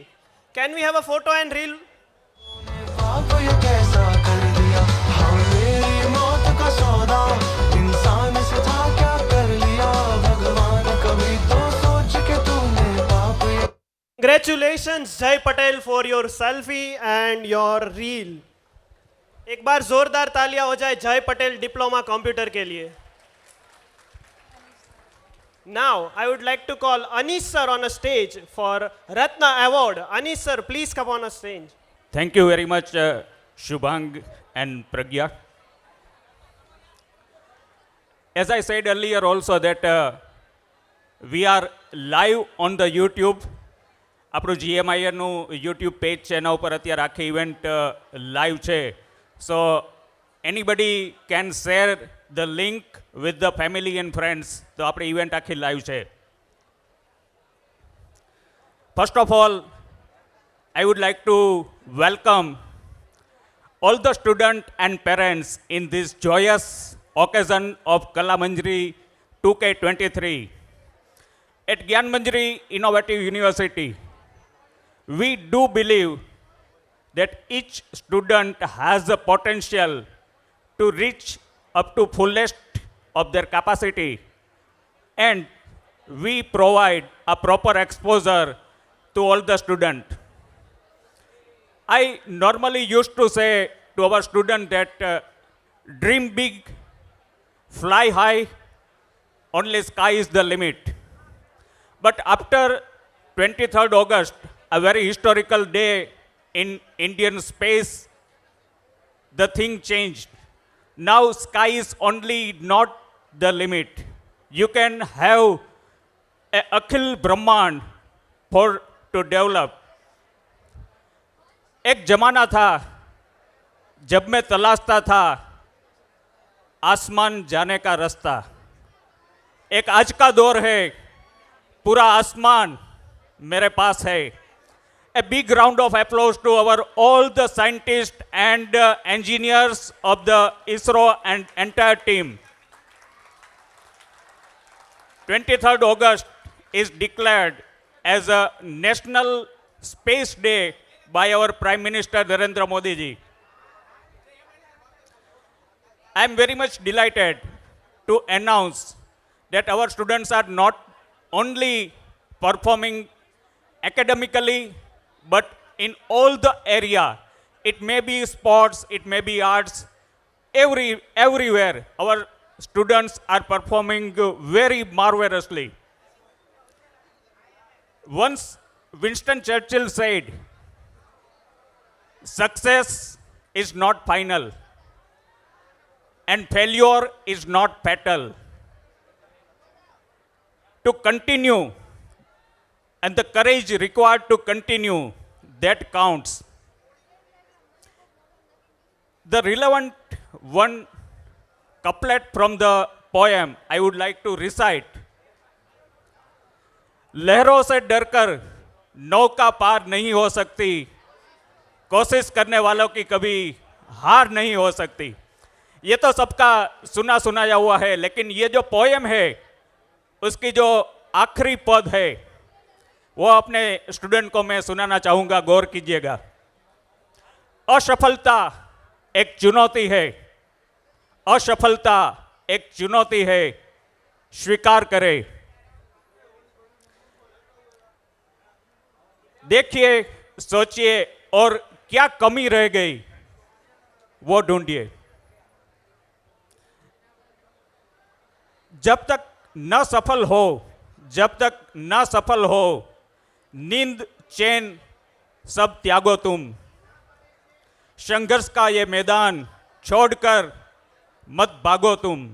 Can we have a photo and reel? Congratulations Jay Patel for your selfie and your reel. एक बार जोरदार तालियां हो जाए जय पटेल डिप्लोमा कंप्यूटर के लिए। Now I would like to call Anish sir on a stage for Ratna Award. Anish sir, please come on a stage. Thank you very much, Shubhang and Pragya. As I said earlier also that we are live on the YouTube. આપણું GMIRનું YouTube page છે, એના ઉપર અત્યારે આખી event live છે. So anybody can share the link with the family and friends. તો આપણી event આખી લાઈવ છે. First of all I would like to welcome all the students and parents in this joyous occasion of Kalamanjri 2K23. At Gyanmanjri Innovative University, we do believe that each student has the potential to reach up to fullest of their capacity, and we provide a proper exposure to all the students. I normally used to say to our students that dream big, fly high, only sky is the limit. But after 23rd August, a very historical day in Indian space, the thing changed. Now sky is only not the limit. You can have a Akhil Brahman for to develop. एक जमाना था जब मैं तलाशता था आसमान जाने का रास्ता. एक आज का दौर है, पूरा आसमान मेरे पास है. A big round of applause to our all the scientists and engineers of the ISRO and entire team. 23rd August is declared as a National Space Day by our Prime Minister Narendra Modi ji. I am very much delighted to announce that our students are not only performing academically, but in all the area. It may be sports, it may be arts, everywhere. Our students are performing very marvelously. Once Winston Churchill said, "Success is not final and failure is not fatal. To continue and the courage required to continue, that counts." The relevant one couplet from the poem I would like to recite. लहरों से डरकर नौका पार नहीं हो सकती, कोशिश करने वालों की कभी हार नहीं हो सकती. ये तो सबका सुना सुनाया हुआ है, लेकिन ये जो पोएम है उसकी जो आखिरी पद है वो अपने स्टूडेंट को मैं सुनाना चाहूँगा, गौर कीजिएगा. असफलता एक चुनौती है, असफलता एक चुनौती है, स्वीकार करें. देखिए, सोचिए और क्या कमी रह गई वो ढूंढिए. जब तक न सफल हो, जब तक न सफल हो, नींद चैन सब त्यागो तुम. संघर्ष का ये मैदान छोड़कर मत भागो तुम.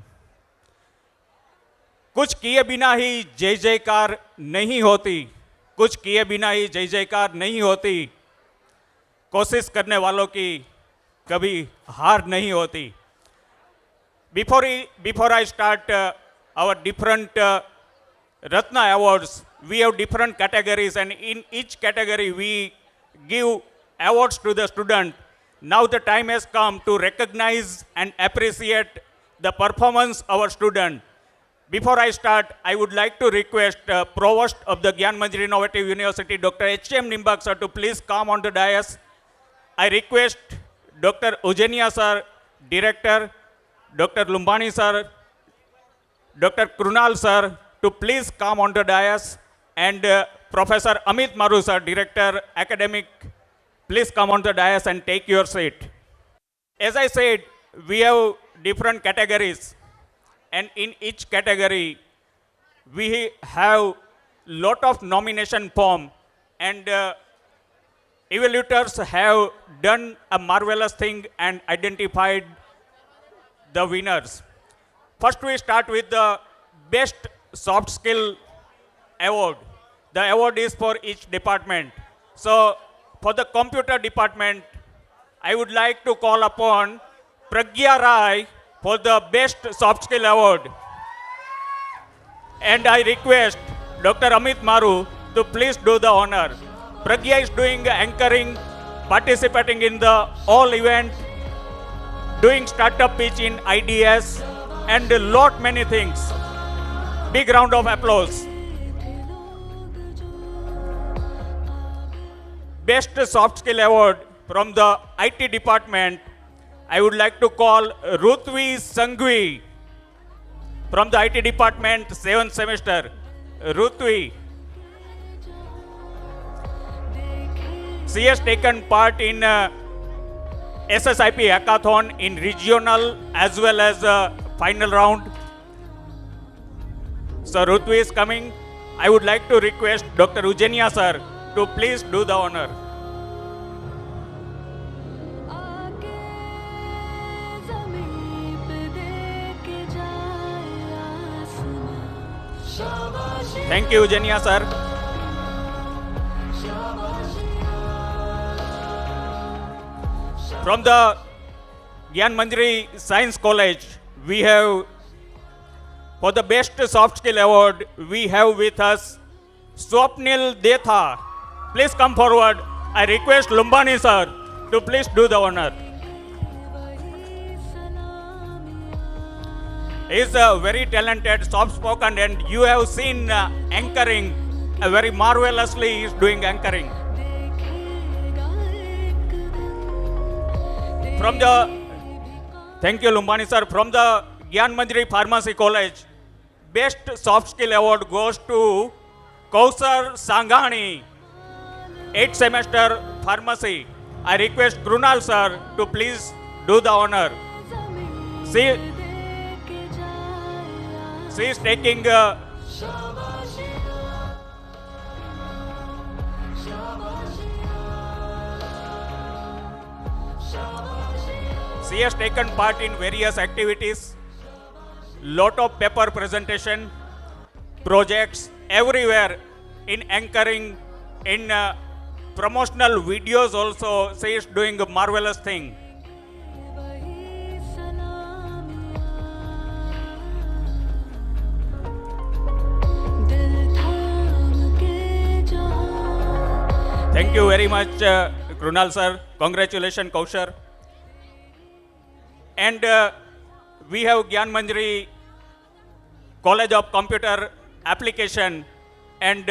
कुछ किए बिना ही जय जयकार नहीं होती, कुछ किए बिना ही जय जयकार नहीं होती. कोशिश करने वालों की कभी हार नहीं होती. Before I start our different Ratna awards, we have different categories, and in each category we give awards to the student. Now the time has come to recognize and appreciate the performance of our student. Before I start, I would like to request Provost of the Gyan Manjri Innovative University, Dr. H.M. Nimbak sir, to please come on the dais. I request Dr. Ujenia sir, Director, Dr. Lumbani sir, Dr. Krunal sir, to please come on the dais, and Professor Amit Maru sir, Director, Academic, please come on the dais and take your seat. As I said, we have different categories, and in each category we have lot of nomination form, and evaluators have done a marvelous thing and identified the winners. First we start with the best soft skill award. The award is for each department. So for the computer department, I would like to call upon Pragya Rai for the best soft skill award. And I request Dr. Amit Maru to please do the honor. Pragya is doing anchoring, participating in the all event, doing startup pitch in IDS, and a lot many things. Big round of applause. Best soft skill award from the IT department, I would like to call Ruthvi Sangvi from the IT department, 7th semester. Ruthvi. She has taken part in SSIP hackathon in regional as well as final round. So Ruthvi is coming. I would like to request Dr. Ujenia sir to please do the honor. Thank you, Ujenia sir. From the Gyan Manjri Science College, we have, for the best soft skill award, we have with us Swapnil Detha. Please come forward. I request Lumbani sir to please do the honor. He is a very talented, soft-spoken, and you have seen anchoring very marvelously. He is doing anchoring. From the, thank you Lumbani sir, from the Gyan Manjri Pharmacy College, best soft skill award goes to Kausar Sanghani, 8th semester pharmacy. I request Krunal sir to please do the honor. She is taking she has taken part in various activities, lot of paper presentation, projects everywhere, in anchoring, in promotional videos also. She is doing a marvelous thing. Thank you very much, Krunal sir. Congratulations, Kaushar. And we have Gyan Manjari College of Computer Application, and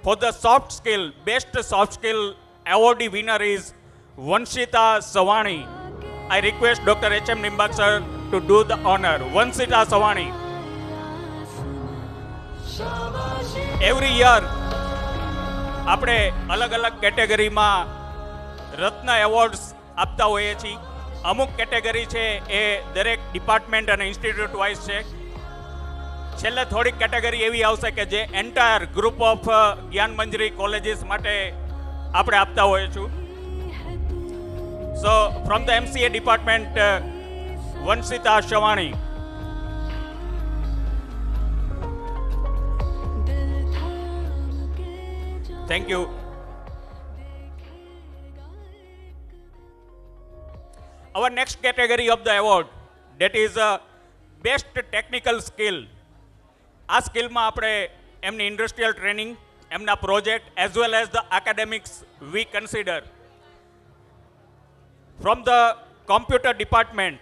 for the soft skill, best soft skill awardee winner is Vanshita Savani. I request Dr. H.M. Nimbak sir to do the honor. Vanshita Savani. Every year આપણે અલગ અલગ કેટેગરીમાં રત્ન awards આપતા હોઈએ છીએ. અમુક category છે એ દરેક ડિપાર્ટમેન્ટ અને ઇન્સ્ટિટ્યૂટ વાઇઝ છે. છેલ્લે થોડીક કેટેગરી એવી આવશે કે જે entire group of Gyan Manjari colleges માટે આપણે આપતા હોઈએ છું. So from the MCA department, Vanshita Shavani. Thank you. Our next category of the award, that is best technical skill. આ સ્કિલમાં આપણે એમની ઇન્ડસ્ટ્રીયલ ટ્રેનિંગ, એમના project as well as the academics we consider. From the computer department,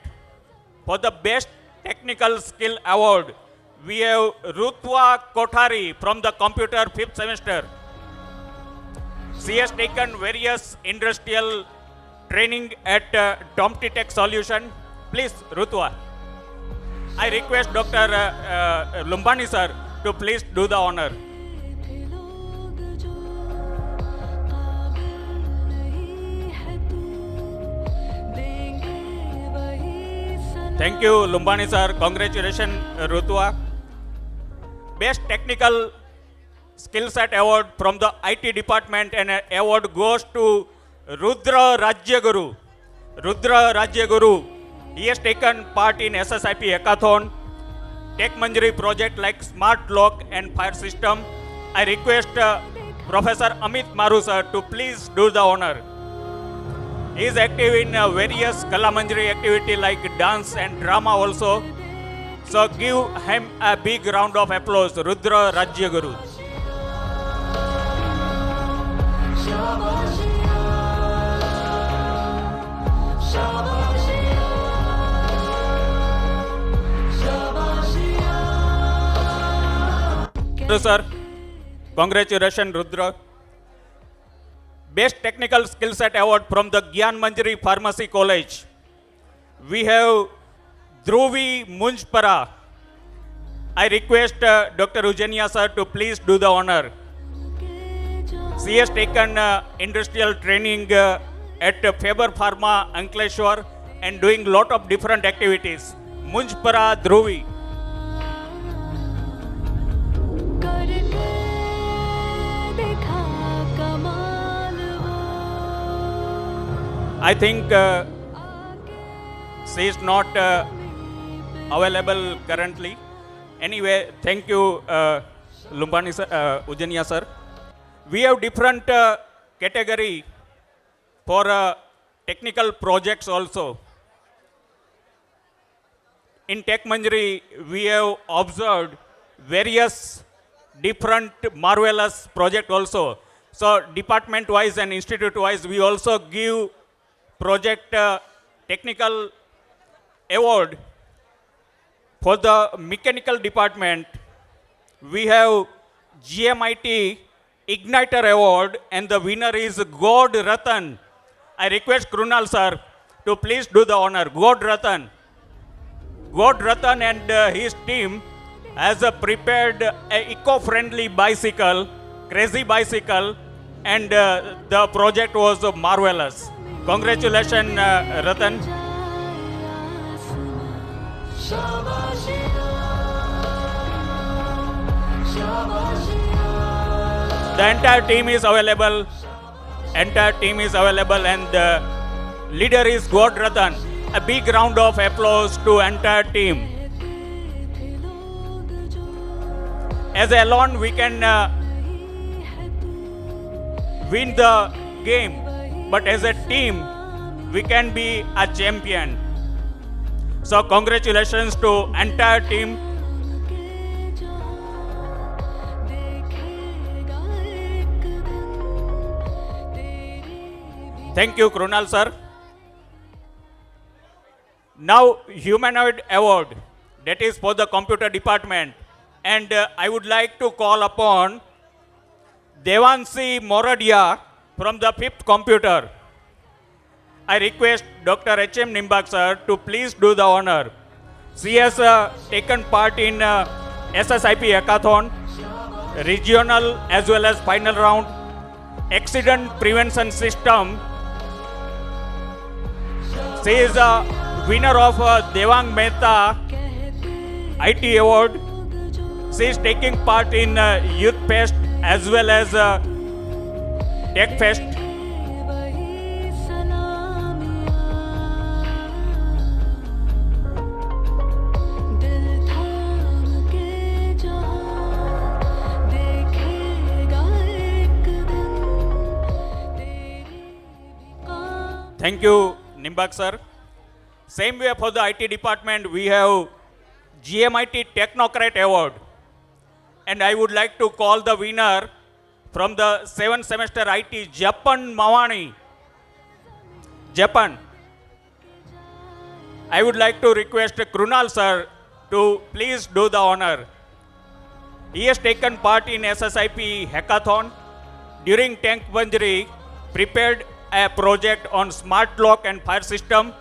for the best technical skill award, we have Rutwa Kothari from the computer 5th semester. She has taken various industrial training at Tomty Tech Solution. Please, Rutwa. I request Dr. Lumbani sir to please do the honor. Thank you, Lumbani sir. Congratulations, Rutwa. Best technical skill set award from the IT department, and award goes to Rudra Rajyaguru. Rudra Rajyaguru. He has taken part in SSIP hackathon, Tech Manjari project like smart lock and fire system. I request Professor Amit Maru sir to please do the honor. He is active in various Kala Manjari activity like dance and drama also. So give him a big round of applause, Rudra Rajyaguru. Sir, congratulations, Rudra. Best Technical Skill Set Award from the Gyan Manjari Pharmacy College. We have Dhruvi Munjpara. I request Dr. Ujenia sir to please do the honor. She has taken industrial training at Faber Pharma, Ankleshwar, and doing lot of different activities. Munjpara Dhruvi. I think she is not available currently. Anyway, thank you, Lumbani sir, Ujenia sir. We have different category for technical projects also. In Tech Manjari, we have observed various different marvelous project also. So department wise and institute wise, we also give project technical award. For the mechanical department, we have GMIT Igniter Award, and the winner is God Ratan. I request Krunal sir to please do the honor. God Ratan. God Ratan and his team has prepared an eco-friendly bicycle, crazy bicycle, and the project was marvelous. Congratulations, Ratan. The entire team is available. Entire team is available, and the leader is God Ratan. A big round of applause to entire team. As alone we can win the game, but as a team we can be a champion. So congratulations to entire team. Thank you, Krunal sir. Now humanoid award, that is for the computer department, and I would like to call upon Devansi Moradia from the 5th computer. I request Dr. H.M. Nimbak sir to please do the honor. She has taken part in SSIP hackathon, regional as well as final round, accident prevention system. She is a winner of Devang Mehta IT award. She is taking part in Youth Fest as well as Tech Fest. Thank you, Nimbak sir. Same way for the IT department, we have GMIT Technocrat Award. And I would like to call the winner from the 7th semester IT, Japan Mawani. Japan. I would like to request Krunal sir to please do the honor. He has taken part in SSIP hackathon. During Tank Banjari, prepared a project on smart lock and fire system.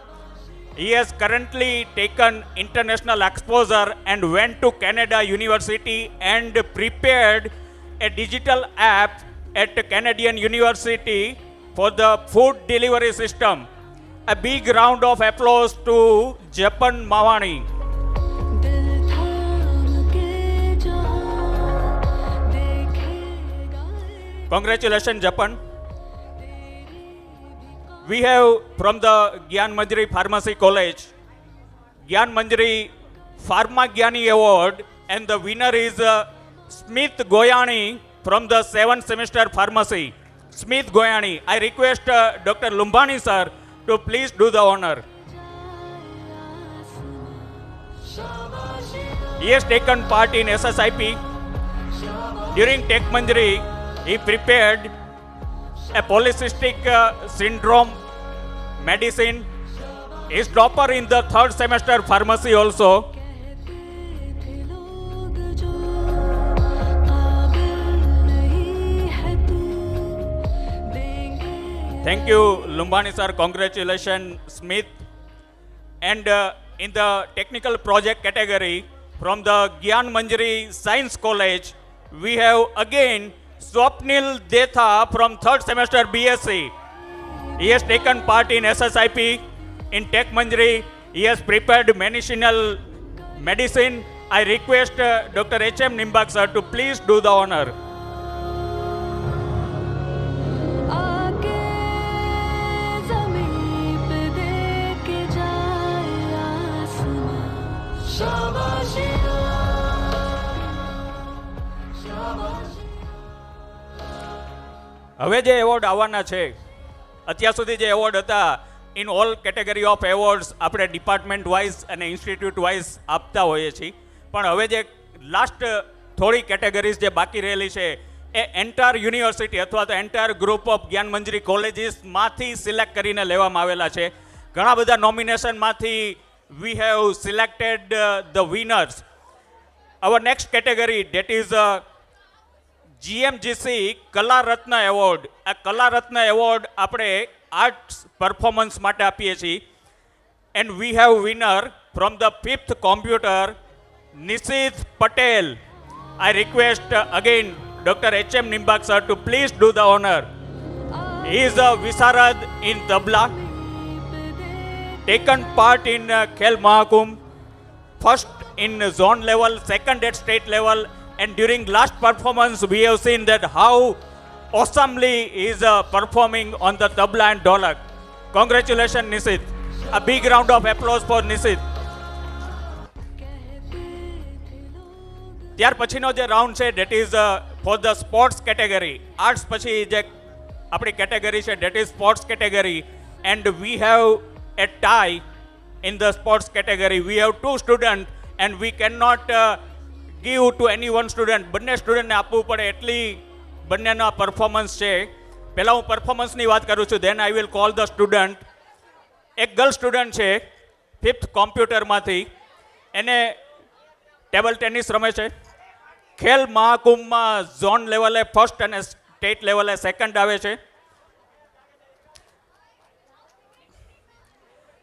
He has currently taken international exposure and went to Canada University and prepared a digital app at Canadian University for the food delivery system. A big round of applause to Japan Mawani. Congratulations, Japan. We have from the Gyan Manjari Pharmacy College, Gyan Manjari Pharma Gyani Award, and the winner is Smith Goyani from the 7th semester Pharmacy. Smith Goyani. I request Dr. Lumbani sir to please do the honor. He has taken part in SSIP. During Tech Manjari, he prepared a polycystic syndrome medicine. He is topper in the 3rd semester pharmacy also. Thank you, Lumbani sir. Congratulations, Smith. And in the technical project category, from the Gyan Manjari Science College, we have again Swapnil Detha from 3rd semester BSc. He has taken part in SSIP. In Tech Manjari, he has prepared medicinal medicine. I request Dr. H.M. Nimbak sir to please do the honor. હવે જે award આવવાના છે, અત્યાર સુધી જે award હતા in all category of awards આપણે department wise અને ઇન્સ્ટિટ્યૂટ વાઇઝ આપતા હોઈએ છીએ, પણ હવે જે લાસ્ટ થોડી કેટેગરીઝ જે બાકી રહેલી છે એ એન્ટાયર યુનિવર્સિટી અથવા તો entire group of Gyan Manjari કોલેજીસમાંથી select કરીને લેવામાં આવેલા છે. ઘણા બધા નોમિનેશનમાંથી we have selected the winners. Our next category that is GMGC Kala Ratna award. આ કલા રત્ન એવોર્ડ આપણે આર્ટ્સ પરફોર્મન્સ માટે આપીએ છીએ. And we have winner from the 5th computer, Nishit Patel. I request again Dr. H.M. Nimbak sir to please do the honor. He is a Visarad in Tabla, taken part in Khel Mahakumbh, first in zone level, second at state level, And during last performance, we have seen that how awesomely he is performing on the tabla and dholak. Congratulations, Nisit. A big round of applause for Nisit. ત્યાર પછીનો જે round છે that is for the sports category. Arts પછી જે આપણી category છે that is sports category. And we have a tie in the sports category. We have 2 student and we can not give to any one student. બંને સ્ટુડન્ટને આપવું પડે એટલી બંનેના પરફોર્મન્સ છે. પહેલાં હું પરફોર્મન્સની વાત કરું છું, then I will call the student. એક ગર્લ સ્ટુડન્ટ છે 5th કોમ્પ્યુટરમાંથી. એને ટેબલ ટેનિસ રમે છે. ખેલ મહાકુંભમાં ઝોન લેવલે ફર્સ્ટ અને સ્ટેટ લેવલે સેકન્ડ આવે છે.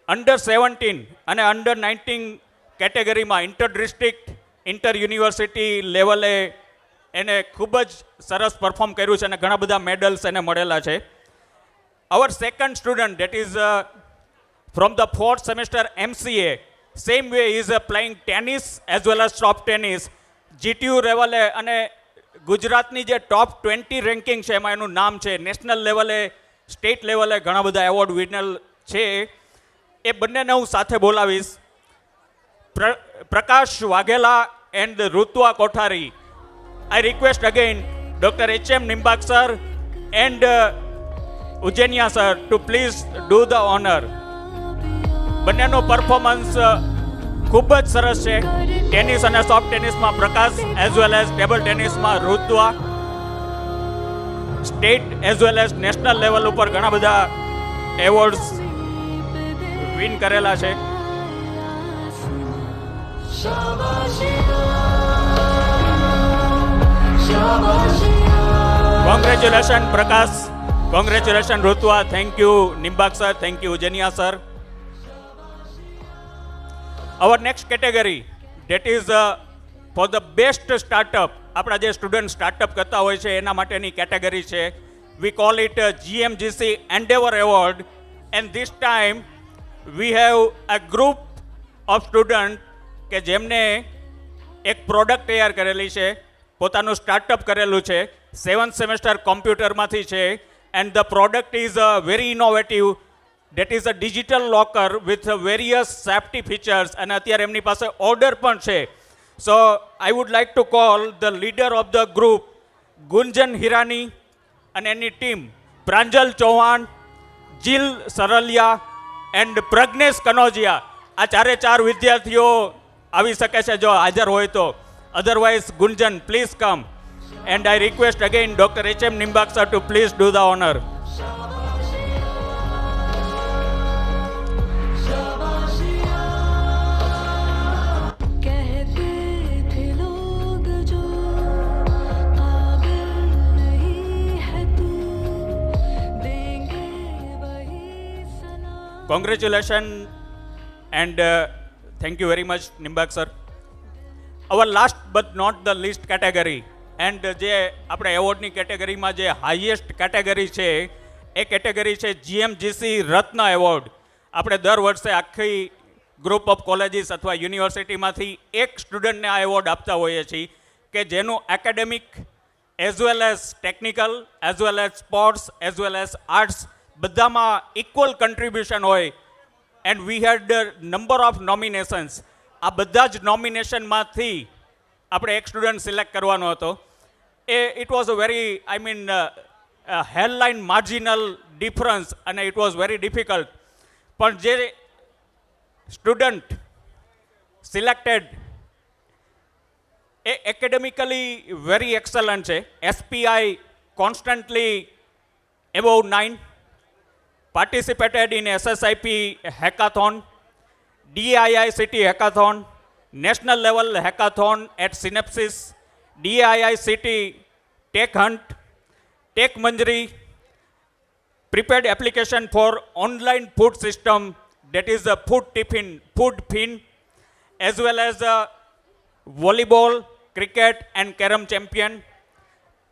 અંડર 17 અને અંડર 19 કેટેગરીમાં ઇન્ટર ડિસ્ટ્રિક્ટ ઇન્ટર યુનિવર્સિટી લેવલે એને ખૂબ જ સરસ પરફોર્મ કર્યું છે અને ઘણા બધા મેડલ્સ એને મળેલા છે. Our second student that is from the 4th semester MCA. Same way is playing tennis as well as top tennis GTU લેવલે. અને ગુજરાતની જે ટોપ 20 રેન્કિંગ છે એમાં એનું નામ છે. નેશનલ લેવલે સ્ટેટ લેવલે ઘણા બધા એવોર્ડ વિનર છે. એ બંનેને હું સાથે બોલાવીશ. Prakash Vaghela and Rutva Kothari. I request again Dr. H.M. Nimbak sir and Ujenia sir to please do the honor. બંનેનો પરફોર્મન્સ ખૂબ જ સરસ છે. ટેનિસ અને સોફ્ટ ટેનિસમાં Prakash as well as table ટેનિસમાં Rutva. State as well as national level ઉપર ઘણા બધા એવોર્ડ્સ વિન કરેલા છે. Congratulation Prakash, congratulation Rutva. Thank you Nimbak sir, thank you Ujaniya sir. Our next category that is for the best startup. આપણા જે સ્ટુડન્ટ સ્ટાર્ટઅપ કરતા હોય છે એના માટેની કેટેગરી છે. વી call it GMGC endeavour award. And this time we have a group of student કે જેમને એક પ્રોડક્ટ તૈયાર કરેલી છે, પોતાનું સ્ટાર્ટઅપ કરેલું છે. 7th સેમેસ્ટર કોમ્પ્યુટરમાંથી છે. And the product is very innovative. That is a digital locker with various safety features. અને અત્યારે એમની પાસે ઓર્ડર પણ છે. So I would like to call the leader of the group Gunjan Hirani અને એની ટીમ પ્રાંજલ ચૌહાણ, જીલ સરલિયા એન્ડ પ્રજ્ઞેશ કનોજિયા. આ ચાર વિદ્યાર્થીઓ આવી શકે છે જો હાજર હોય તો. Otherwise Gunjan please come. And I request again Dr. H.M. Nimbak sir to please do the honor. Congratulations and thank you very much Nimbak sir. Our last but not the least category and જે આપણે એવોર્ડની કેટેગરીમાં જે highest category છે એ category છે GMGC રત્ન award. આપણે દર વર્ષે આખી ગ્રુપ ઓફ કોલેજીસ અથવા યુનિવર્સિટીમાંથી એક સ્ટુડન્ટને આ એવોર્ડ આપતા હોઈએ છીએ કે જેનું academic as well as technical as well as sports as well as arts બધામાં ઇક્વલ કન્ટ્રીબ્યુશન હોય. And we had number of nominations. આ બધા જ નોમિનેશનમાંથી આપણે એક સ્ટુડન્ટ સિલેક્ટ કરવાનો હતો. It was a very headline marginal difference અને ઇટ વોઝ વેરી ડિફિકલ્ટ. પણ જે સ્ટુડન્ટ સિલેક્ટેડ એ એકેડેમિકલી વેરી એક્સલન્ટ છે. SPI constantly above 9, participated in SSIP hackathon, DIICT hackathon, national level hackathon at Synapsis, DIICT Tech Hunt, Tech Manjari, prepared application for online food system, that is a food pin, as well as volleyball, cricket and carom champion,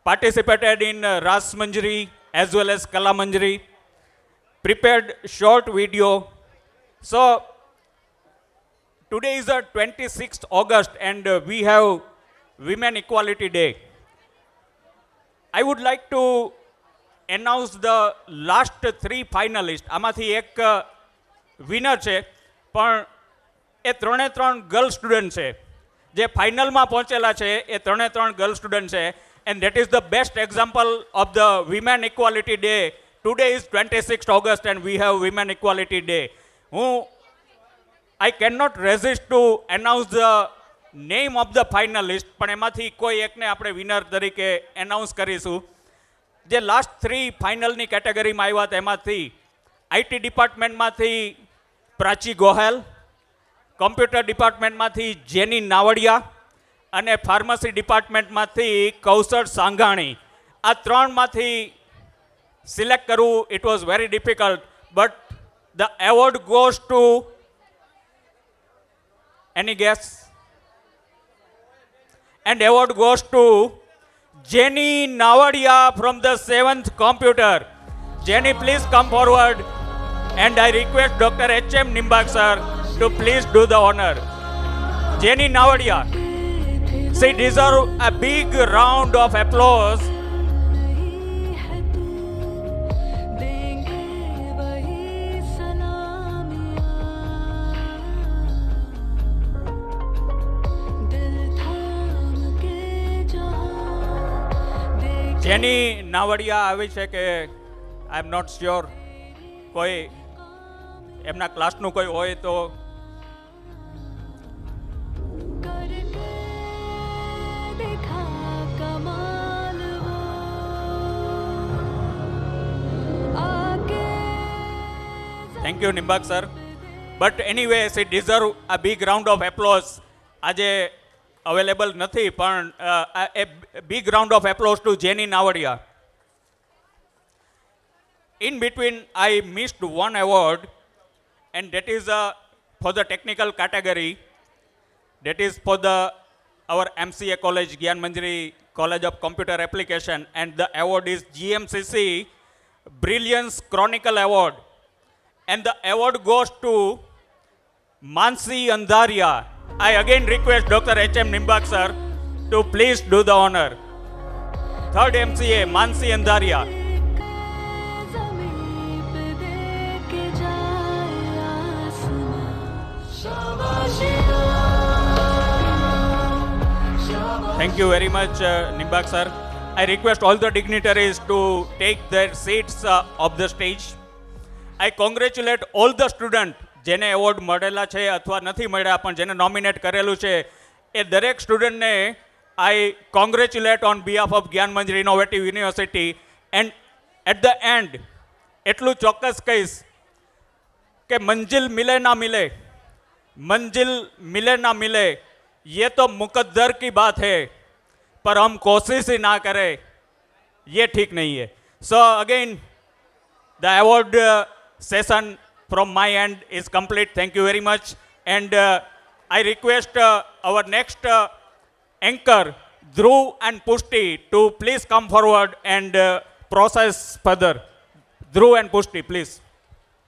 participated in Ras Manjari as well as Kala Manjari, prepared short video. So today is the 26th August and we have Women Equality Day. I would like to announce the last 3 finalists. આમાંથી એક winner છે, પણ એ 3 girl student છે. જે ફાઇનલમાં પહોંચેલા છે એ 3 girl student છે. And that is the best example of the Women Equality Day. Today is 26th August and we have Women Equality Day. I cannot resist to announce the name of the finalist, પણ એમાંથી કોઈ એકને આપણે winner તરીકે announce કરીશું. જે last 3 ફાઇનલની કેટેગરીમાં આવ્યા તેમાંથી આઈટી ડિપાર્ટમેન્ટમાંથી પ્રાચી ગોહેલ, કોમ્પ્યુટર ડિપાર્ટમેન્ટમાંથી જેની નાવડિયા અને ફાર્મસી ડિપાર્ટમેન્ટમાંથી કૌશળ સાંઘાણી. આ 3માંથી સિલેક્ટ કરવું it was very difficult, but the award goes to any gas? And award goes to Jenny Navadia from the 7th computer. Jenny, please come forward. And I request Dr. H.M. Nimbak sir to please do the honor. Jenny Navadia, she deserves a big round of applause. જેની નાવડિયા આવી છે કે આઈ am not sure કોઈ એમના ક્લાસનું કોઈ હોય તો. Thank you Nimbak sir. But anyway she deserve a big round of applause. આજે અવેલેબલ નથી, પણ a big round of applause to Jenny Navadia. In between, I missed one award, and that is for the technical category. That is for our MCA college, Gyan Manjari College of Computer Application, and the award is GMCC Brilliance Chronicle Award. And the award goes to Mansi Andharia. I again request Dr. H.M. Nimbak sir to please do the honor. 3rd MCA, Mansi Andharia. Thank you very much, Nimbak sir. I request all the dignitaries to take their seats of the stage. I congratulate all the students જેને award મળેલા છે અથવા નથી મળ્યા, પણ જેને nominate કરેલું છે એ દરેક સ્ટુડન્ટને I congratulate on behalf of Gyan Manjari innovative university. And at the end એટલું ચોક્કસ કહીશ કે મંजिल मिले ना मिले, मंजिल मिले ना मिले, ये तो मुकद्दर की बात है, पर हम कोशिश ही ना करें ये ठीक नहीं है. So again the award session from my end is complete. Thank you very much. And I request our next anchor, Dhruv and Pushti, to please come forward and process further. Dhruv and Pushti, please.